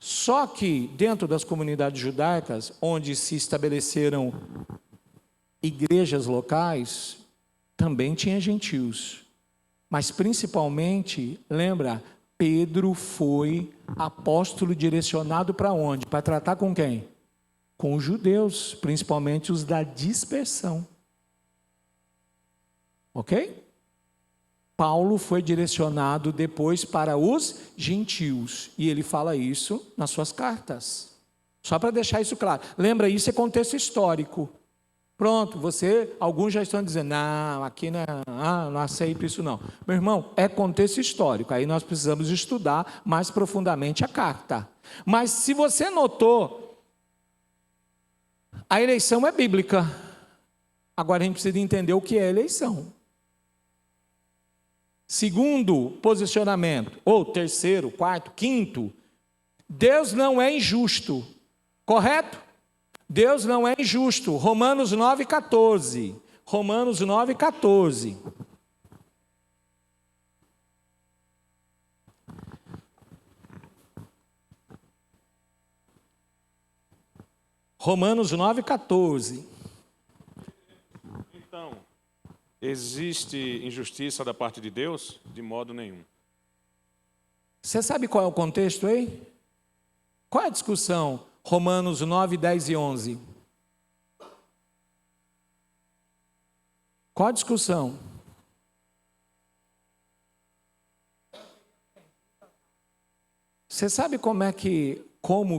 Só que dentro das comunidades judaicas, onde se estabeleceram igrejas locais, também tinha gentios. Mas principalmente, lembra, Pedro foi apóstolo direcionado para onde? Para tratar com quem? Com os judeus, principalmente os da dispersão. Ok? Paulo foi direcionado depois para os gentios. E ele fala isso nas suas cartas. Só para deixar isso claro. Lembra, isso é contexto histórico. Pronto, alguns já estão dizendo, não, aqui não aceito isso não. Meu irmão, é contexto histórico, aí nós precisamos estudar mais profundamente a carta. Mas se você notou, a eleição é bíblica. Agora a gente precisa entender o que é eleição. Segundo posicionamento, ou terceiro, quarto, quinto, Deus não é injusto, correto? Deus não é injusto. Romanos 9,14. Romanos 9,14. Romanos 9,14. Então, existe injustiça da parte de Deus? De modo nenhum. Você sabe qual é o contexto aí? Qual é a discussão? Romanos 9, 10 e 11. Qual a discussão? Você sabe como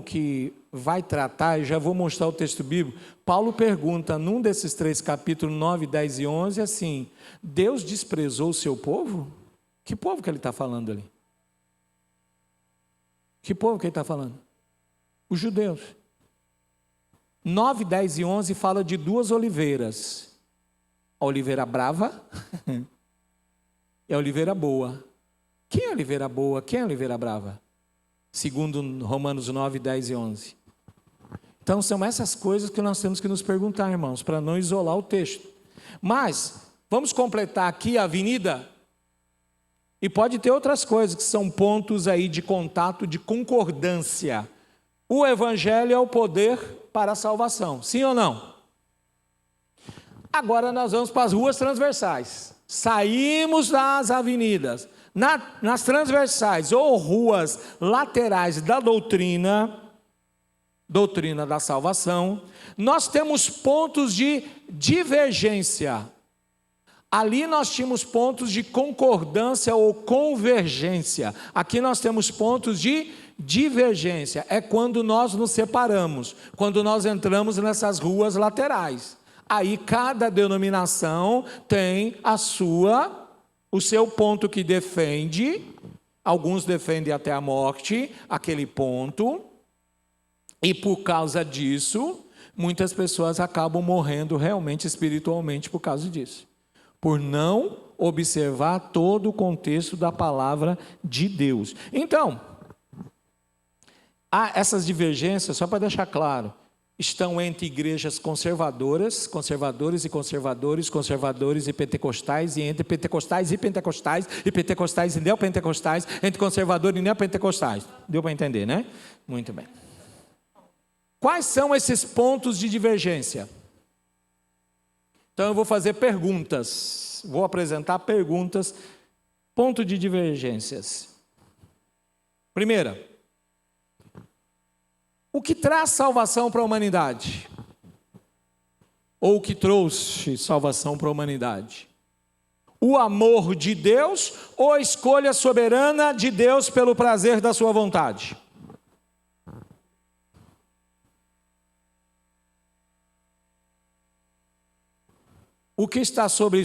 que vai tratar? Eu já vou mostrar o texto bíblico. Paulo pergunta, num desses 3 capítulos, 9, 10 e 11, assim, Deus desprezou o seu povo? Que povo que ele está falando ali? Que povo que ele está falando? Os judeus. 9, 10 e 11 fala de 2 oliveiras. A oliveira brava e a oliveira boa. Quem é a oliveira boa? Quem é a oliveira brava? Segundo Romanos 9, 10 e 11. Então são essas coisas que nós temos que nos perguntar, irmãos, para não isolar o texto. Mas, vamos completar aqui a avenida? E pode ter outras coisas que são pontos aí de contato, de concordância. O evangelho é o poder para a salvação, sim ou não? Agora nós vamos para as ruas transversais. Saímos das avenidas. Nas transversais ou ruas laterais da doutrina da salvação, nós temos pontos de divergência. Ali nós tínhamos pontos de concordância ou convergência. Aqui nós temos pontos de divergência. É quando nós nos separamos, quando nós entramos nessas ruas laterais. Aí cada denominação tem o seu ponto que defende. Alguns defendem até a morte aquele ponto. E por causa disso, muitas pessoas acabam morrendo realmente espiritualmente por causa disso. Por não observar todo o contexto da palavra de Deus. Então, essas divergências, só para deixar claro, estão entre igrejas conservadoras, conservadores e conservadores, conservadores e pentecostais, e entre pentecostais e pentecostais, e pentecostais e neopentecostais, entre conservadores e neopentecostais. Deu para entender, né? Muito bem. Quais são esses pontos de divergência? Então eu vou fazer perguntas, vou apresentar perguntas, ponto de divergências. Primeira, O que traz salvação para a humanidade? Ou o que trouxe salvação para a humanidade? O amor de Deus ou a escolha soberana de Deus pelo prazer da sua vontade? O que está sobre?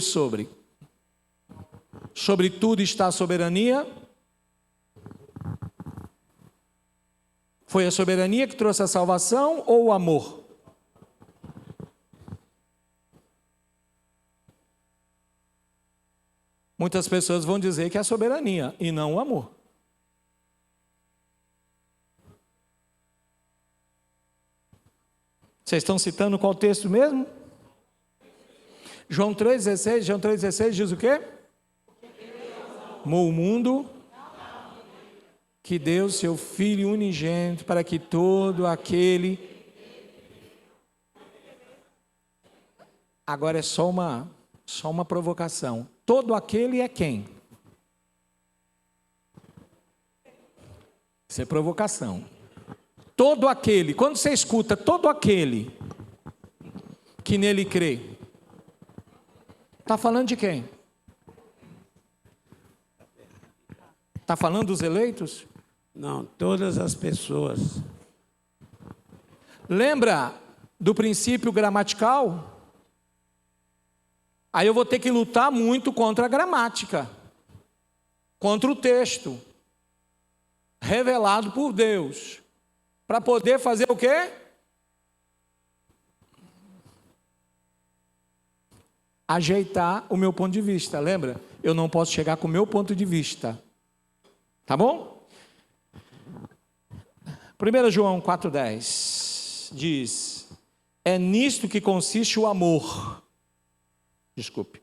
Sobre tudo está a soberania? Foi a soberania que trouxe a salvação ou o amor? Muitas pessoas vão dizer que é a soberania e não o amor. Vocês estão citando qual texto mesmo? João 3,16 diz o quê? Amou o mundo, que deu seu Filho unigênito para que todo aquele... Agora é só uma provocação. Todo aquele é quem? Isso é provocação. Todo aquele, quando você escuta todo aquele que nele crê, está falando de quem? Está falando dos eleitos? Não, todas as pessoas. Lembra do princípio gramatical? Aí eu vou ter que lutar muito contra a gramática, contra o texto, revelado por Deus, para poder fazer o quê? Ajeitar o meu ponto de vista, lembra? Eu não posso chegar com o meu ponto de vista, tá bom? 1 João 4,10 diz: é nisto que consiste o amor. Desculpe.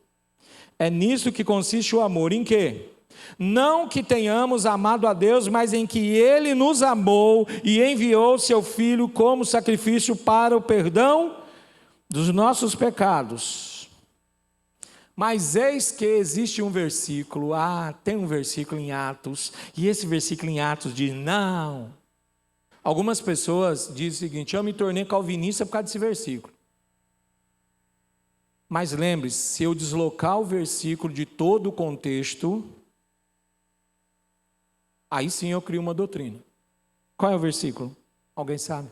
É nisto que consiste o amor. Em quê? Não que tenhamos amado a Deus, mas em que Ele nos amou e enviou seu Filho como sacrifício para o perdão dos nossos pecados. Mas eis que existe um versículo, tem um versículo em Atos, e esse versículo em Atos diz, não. Algumas pessoas dizem o seguinte, eu me tornei calvinista por causa desse versículo. Mas lembre-se, se eu deslocar o versículo de todo o contexto, aí sim eu crio uma doutrina. Qual é o versículo? Alguém sabe?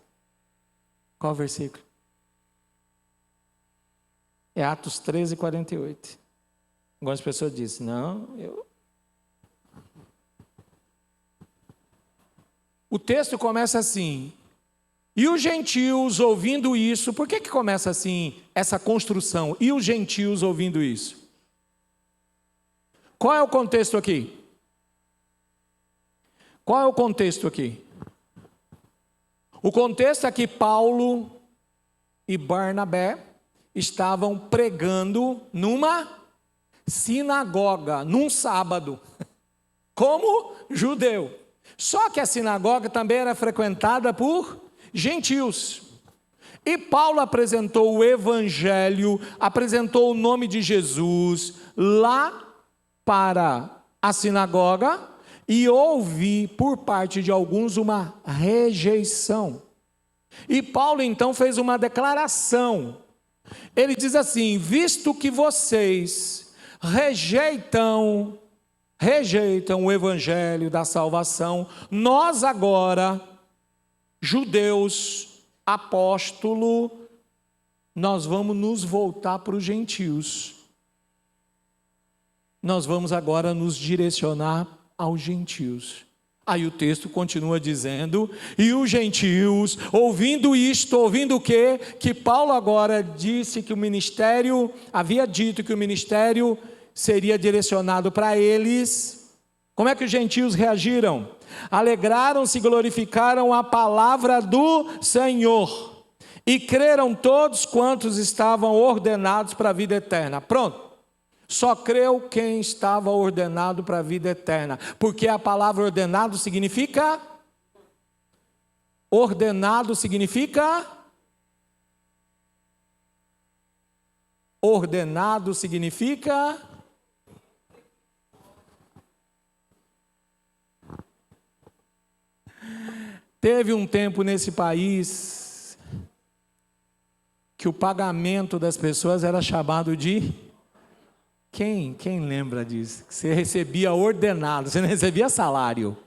Qual é o versículo? É Atos 13:48. Algumas pessoas dizem, O texto começa assim, e os gentios ouvindo isso, por que começa assim, essa construção? E os gentios ouvindo isso? Qual é o contexto aqui? Qual é o contexto aqui? O contexto é que Paulo e Barnabé estavam pregando numa sinagoga, num sábado, como judeu. Só que a sinagoga também era frequentada por gentios. E Paulo apresentou o evangelho, apresentou o nome de Jesus lá para a sinagoga e houve por parte de alguns uma rejeição. E Paulo então fez uma declaração. Ele diz assim: visto que vocês rejeitam o evangelho da salvação, nós agora, judeus, apóstolo, nós vamos nos voltar para os gentios. Nós vamos agora nos direcionar aos gentios. Aí o texto continua dizendo, e os gentios, ouvindo isto, ouvindo o quê? Que Paulo agora disse que o ministério, havia dito que o ministério seria direcionado para eles. Como é que os gentios reagiram? Alegraram-se e glorificaram a palavra do Senhor, e creram todos quantos estavam ordenados para a vida eterna. Pronto. Só creu quem estava ordenado para a vida eterna, porque a palavra ordenado significa Teve um tempo nesse país que o pagamento das pessoas era chamado de... Quem lembra disso? Você recebia ordenado, você não recebia salário.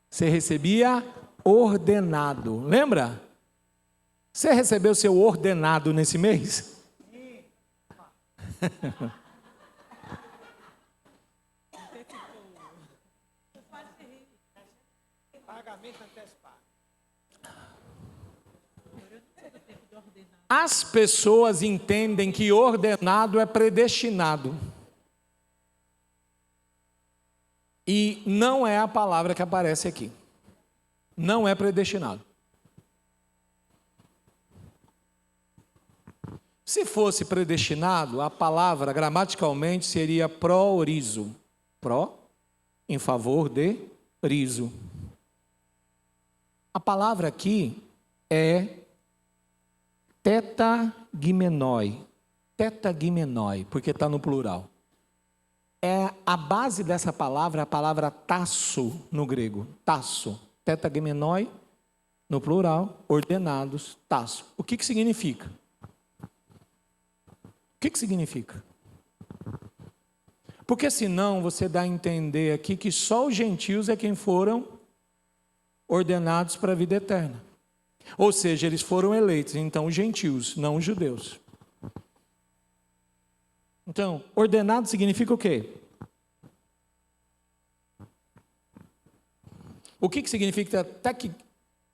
Você recebia ordenado. Lembra? Você recebeu seu ordenado nesse mês? Sim. As pessoas entendem que ordenado é predestinado. E não é a palavra que aparece aqui. Não é predestinado. Se fosse predestinado, a palavra gramaticalmente seria pró-orizo. Pró, em favor de riso. A palavra aqui é tetagimenoi. Tetagimenoi, porque está no plural. A base dessa palavra é a palavra tasso no grego. Tasso. Tetagimenoi, no plural, ordenados, tasso. O que significa? O que significa? Porque senão você dá a entender aqui que só os gentios é quem foram ordenados para a vida eterna. Ou seja, eles foram eleitos, então os gentios, não os judeus. Então, ordenado significa o quê? O que significa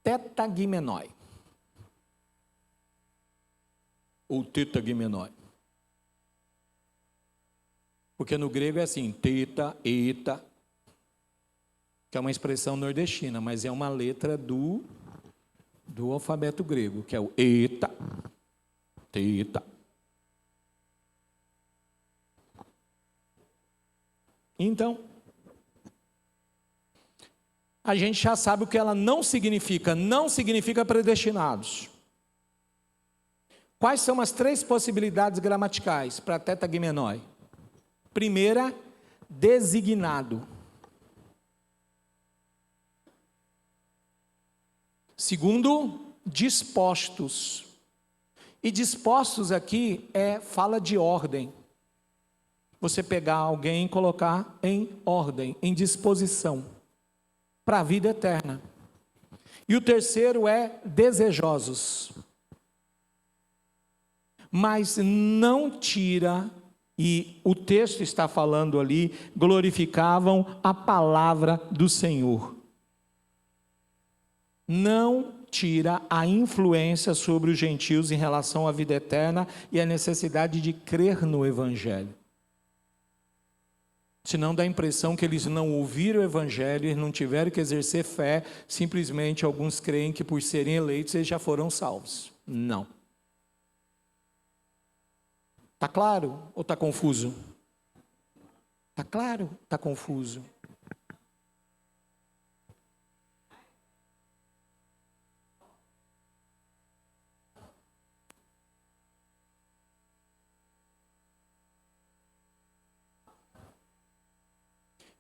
tetagimenoi? Ou tetagimenoi? Porque no grego é assim, teta, eta, que é uma expressão nordestina, mas é uma letra do alfabeto grego, que é o eta, teta. Então, a gente já sabe o que ela não significa predestinados. Quais são as 3 possibilidades gramaticais para tetagimenoi? Primeira, designado. Segundo, dispostos. E dispostos aqui fala de ordem. Você pegar alguém e colocar em ordem, em disposição, para a vida eterna. E o terceiro é desejosos. Mas não tira, e o texto está falando ali, glorificavam a palavra do Senhor. Não tira a influência sobre os gentios em relação à vida eterna e a necessidade de crer no Evangelho. Senão dá a impressão que eles não ouviram o Evangelho, eles não tiveram que exercer fé, simplesmente alguns creem que por serem eleitos eles já foram salvos. Não. Está claro ou está confuso? Está claro? Está confuso?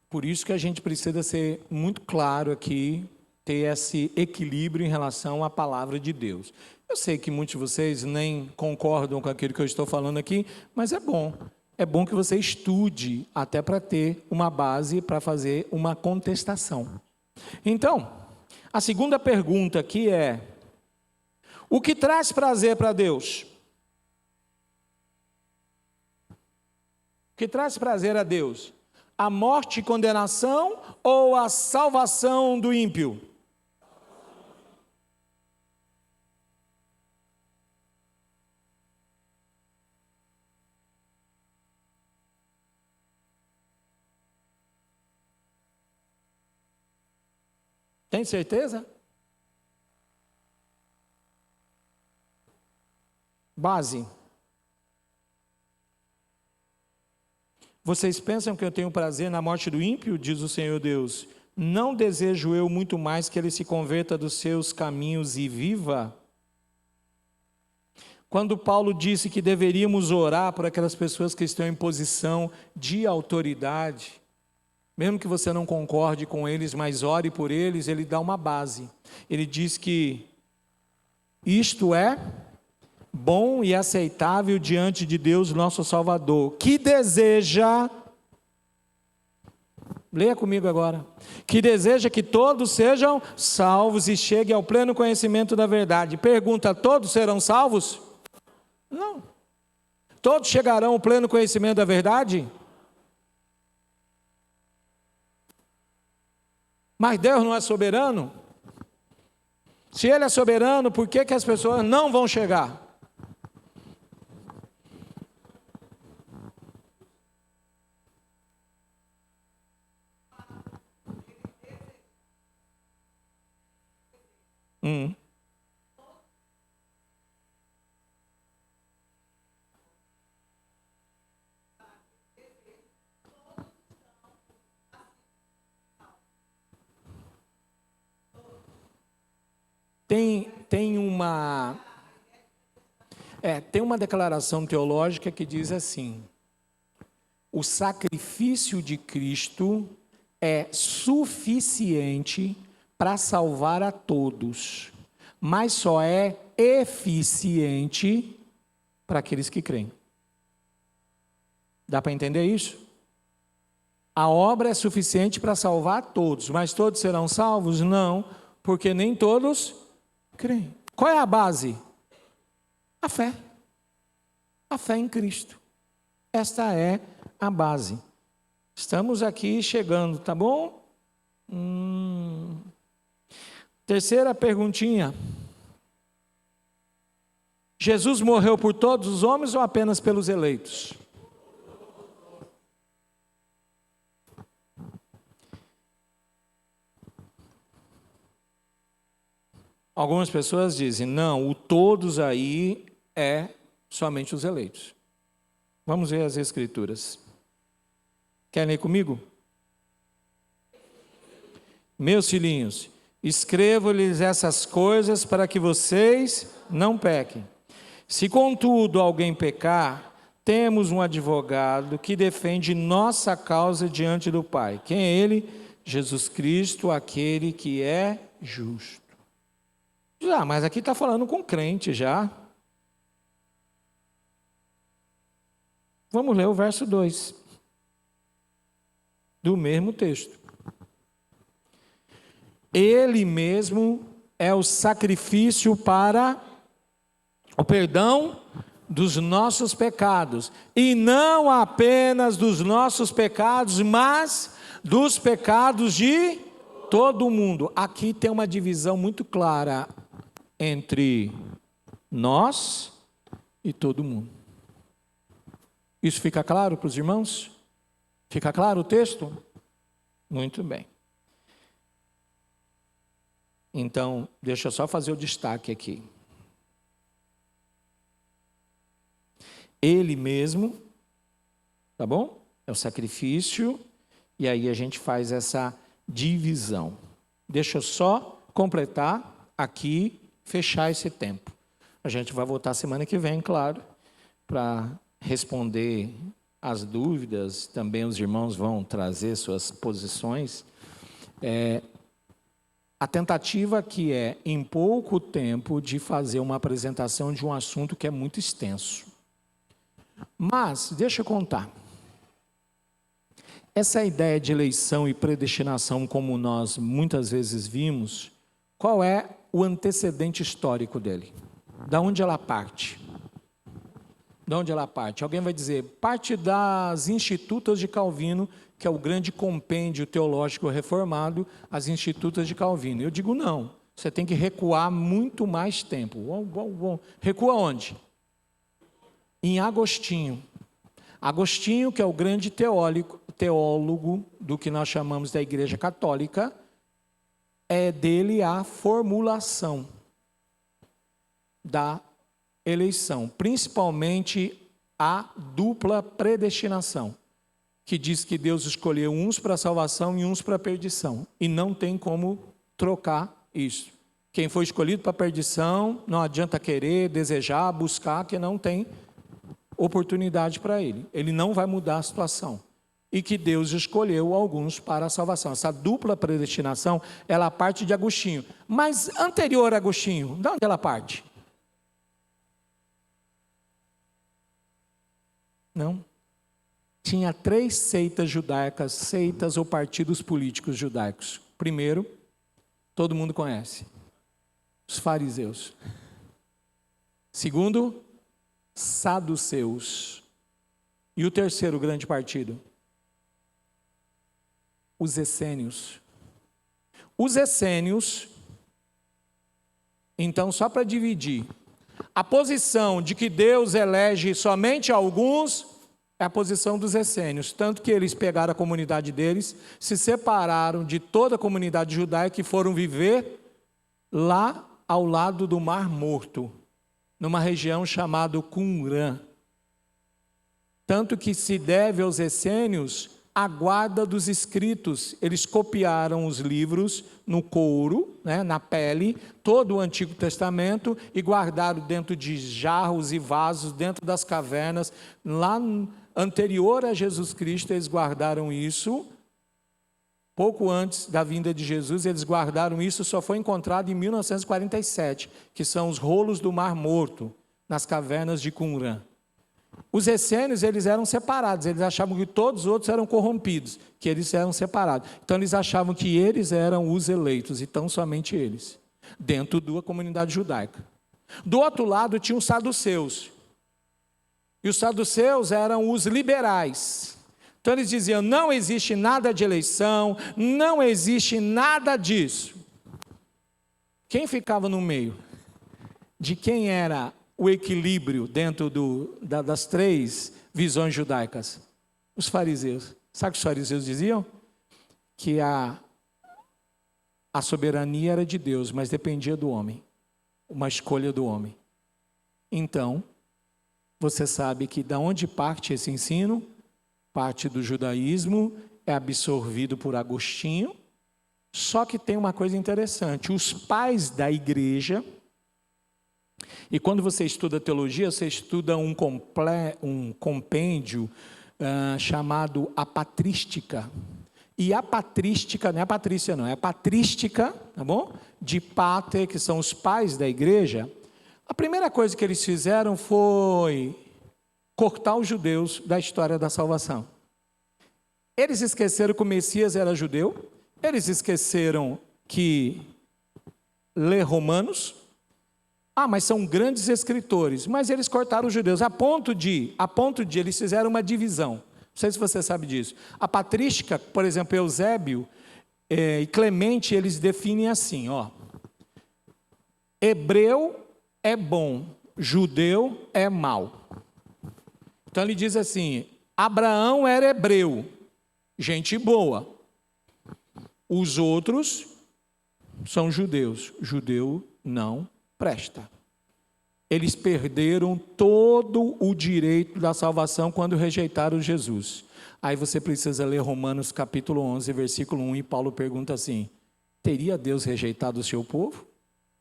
Por isso que a gente precisa ser muito claro aqui, ter esse equilíbrio em relação à palavra de Deus. Eu sei que muitos de vocês nem concordam com aquilo que eu estou falando aqui, mas é bom. É bom que você estude até para ter uma base para fazer uma contestação. Então, a segunda pergunta aqui é: o que traz prazer para Deus? O que traz prazer a Deus? A morte e condenação ou a salvação do ímpio? Tem certeza? Base. Vocês pensam que eu tenho prazer na morte do ímpio? Diz o Senhor Deus. Não desejo eu muito mais que ele se converta dos seus caminhos e viva? Quando Paulo disse que deveríamos orar por aquelas pessoas que estão em posição de autoridade, Mesmo que você não concorde com eles, mas ore por eles, ele dá uma base. Ele diz que isto é bom e aceitável diante de Deus, nosso Salvador, que deseja, leia comigo agora, que deseja que todos sejam salvos e cheguem ao pleno conhecimento da verdade. Pergunta: todos serão salvos? Não. Todos chegarão ao pleno conhecimento da verdade? Mas Deus não é soberano? Se Ele é soberano, por que as pessoas não vão chegar? Tem uma declaração teológica que diz assim: o sacrifício de Cristo é suficiente para salvar a todos, mas só é eficiente para aqueles que creem. Dá para entender isso? A obra é suficiente para salvar a todos, mas todos serão salvos? Não, porque nem todos creem. Qual é a base? A fé. A fé em Cristo. Esta é a base. Estamos aqui chegando, tá bom? Terceira perguntinha. Jesus morreu por todos os homens ou apenas pelos eleitos? Algumas pessoas dizem: não, o todos aí é somente os eleitos. Vamos ver as Escrituras. Querem ler comigo? Meus filhinhos, escrevo-lhes essas coisas para que vocês não pequem. Se contudo alguém pecar, temos um advogado que defende nossa causa diante do Pai. Quem é ele? Jesus Cristo, aquele que é justo. Mas aqui está falando com crente já. Vamos ler o verso 2 do mesmo texto. Ele mesmo é o sacrifício para o perdão dos nossos pecados, e não apenas dos nossos pecados, mas dos pecados de todo mundo. Aqui tem uma divisão muito clara entre nós e todo mundo. Isso fica claro para os irmãos? Fica claro o texto? Muito bem. Então, deixa eu só fazer o destaque aqui. Ele mesmo, tá bom? É o sacrifício, e aí a gente faz essa divisão. Deixa eu só completar aqui, fechar esse tempo. A gente vai voltar semana que vem, claro, para responder as dúvidas. Também os irmãos vão trazer suas posições. A tentativa aqui é, em pouco tempo, de fazer uma apresentação de um assunto que é muito extenso. Mas, deixa eu contar. Essa ideia de eleição e predestinação, como nós muitas vezes vimos, qual é o antecedente histórico dele? Da onde ela parte? De onde ela parte? Alguém vai dizer, parte das Institutas de Calvino, que é o grande compêndio teológico reformado, as Institutas de Calvino. Eu digo não, você tem que recuar muito mais tempo. Recua onde? Em Agostinho. Agostinho, que é o grande teólogo do que nós chamamos da Igreja Católica, é dele a formulação da eleição, principalmente a dupla predestinação, que diz que Deus escolheu uns para a salvação e uns para a perdição, e não tem como trocar isso. Quem foi escolhido para a perdição, não adianta querer, desejar, buscar, que não tem oportunidade para ele. Ele não vai mudar a situação. e que Deus escolheu alguns para a salvação. Essa dupla predestinação, ela parte de Agostinho. Mas anterior a Agostinho, de onde ela parte? Não. Tinha 3 seitas judaicas, seitas ou partidos políticos judaicos. Primeiro, todo mundo conhece, os fariseus. Segundo, saduceus. E o terceiro grande partido? Os essênios. Os essênios, então, só para dividir, a posição de que Deus elege somente alguns é a posição dos essênios, tanto que eles pegaram a comunidade deles, se separaram de toda a comunidade judaica e foram viver lá ao lado do Mar Morto, numa região chamada Qumran. Tanto que se deve aos essênios a guarda dos escritos. Eles copiaram os livros no couro, na pele, todo o Antigo Testamento, e guardaram dentro de jarros e vasos, dentro das cavernas. Lá anterior a Jesus Cristo, eles guardaram isso. Pouco antes da vinda de Jesus, eles guardaram isso, só foi encontrado em 1947, que são os rolos do Mar Morto, nas cavernas de Qumran. Os essênios, eles eram separados, eles achavam que todos os outros eram corrompidos, que eles eram separados. Então, eles achavam que eles eram os eleitos, e tão somente eles, dentro da comunidade judaica. Do outro lado, tinha os saduceus. E os saduceus eram os liberais. Então, eles diziam, não existe nada de eleição, não existe nada disso. Quem ficava no meio? De quem era o equilíbrio dentro das 3 visões judaicas? Os fariseus. Sabe o que os fariseus diziam? Que a soberania era de Deus, mas dependia do homem. Uma escolha do homem. Então, você sabe que da onde parte esse ensino? Parte do judaísmo, é absorvido por Agostinho. Só que tem uma coisa interessante. Os pais da igreja... E quando você estuda teologia, você estuda um compêndio chamado a patrística. E a patrística, não é a patrícia não, é a patrística, tá bom? De pater, que são os pais da igreja. A primeira coisa que eles fizeram foi cortar os judeus da história da salvação. Eles esqueceram que o Messias era judeu, eles esqueceram que lê Romanos. Mas são grandes escritores. Mas eles cortaram os judeus, a ponto de eles fizeram uma divisão. Não sei se você sabe disso. A patrística, por exemplo, Eusébio e Clemente, eles definem assim, hebreu é bom, judeu é mau. Então ele diz assim, Abraão era hebreu, gente boa. Os outros são judeus, judeu não presta. Eles perderam todo o direito da salvação quando rejeitaram Jesus. Aí você precisa ler Romanos capítulo 11, versículo 1, e Paulo pergunta assim, teria Deus rejeitado o seu povo?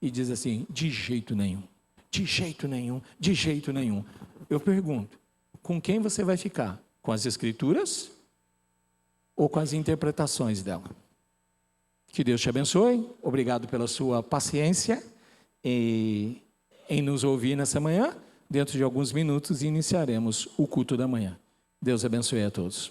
E diz assim, de jeito nenhum, de jeito nenhum, de jeito nenhum. Eu pergunto, com quem você vai ficar? Com as Escrituras ou com as interpretações dela? Que Deus te abençoe, obrigado pela sua paciência em nos ouvir nessa manhã. Dentro de alguns minutos iniciaremos o culto da manhã. Deus abençoe a todos.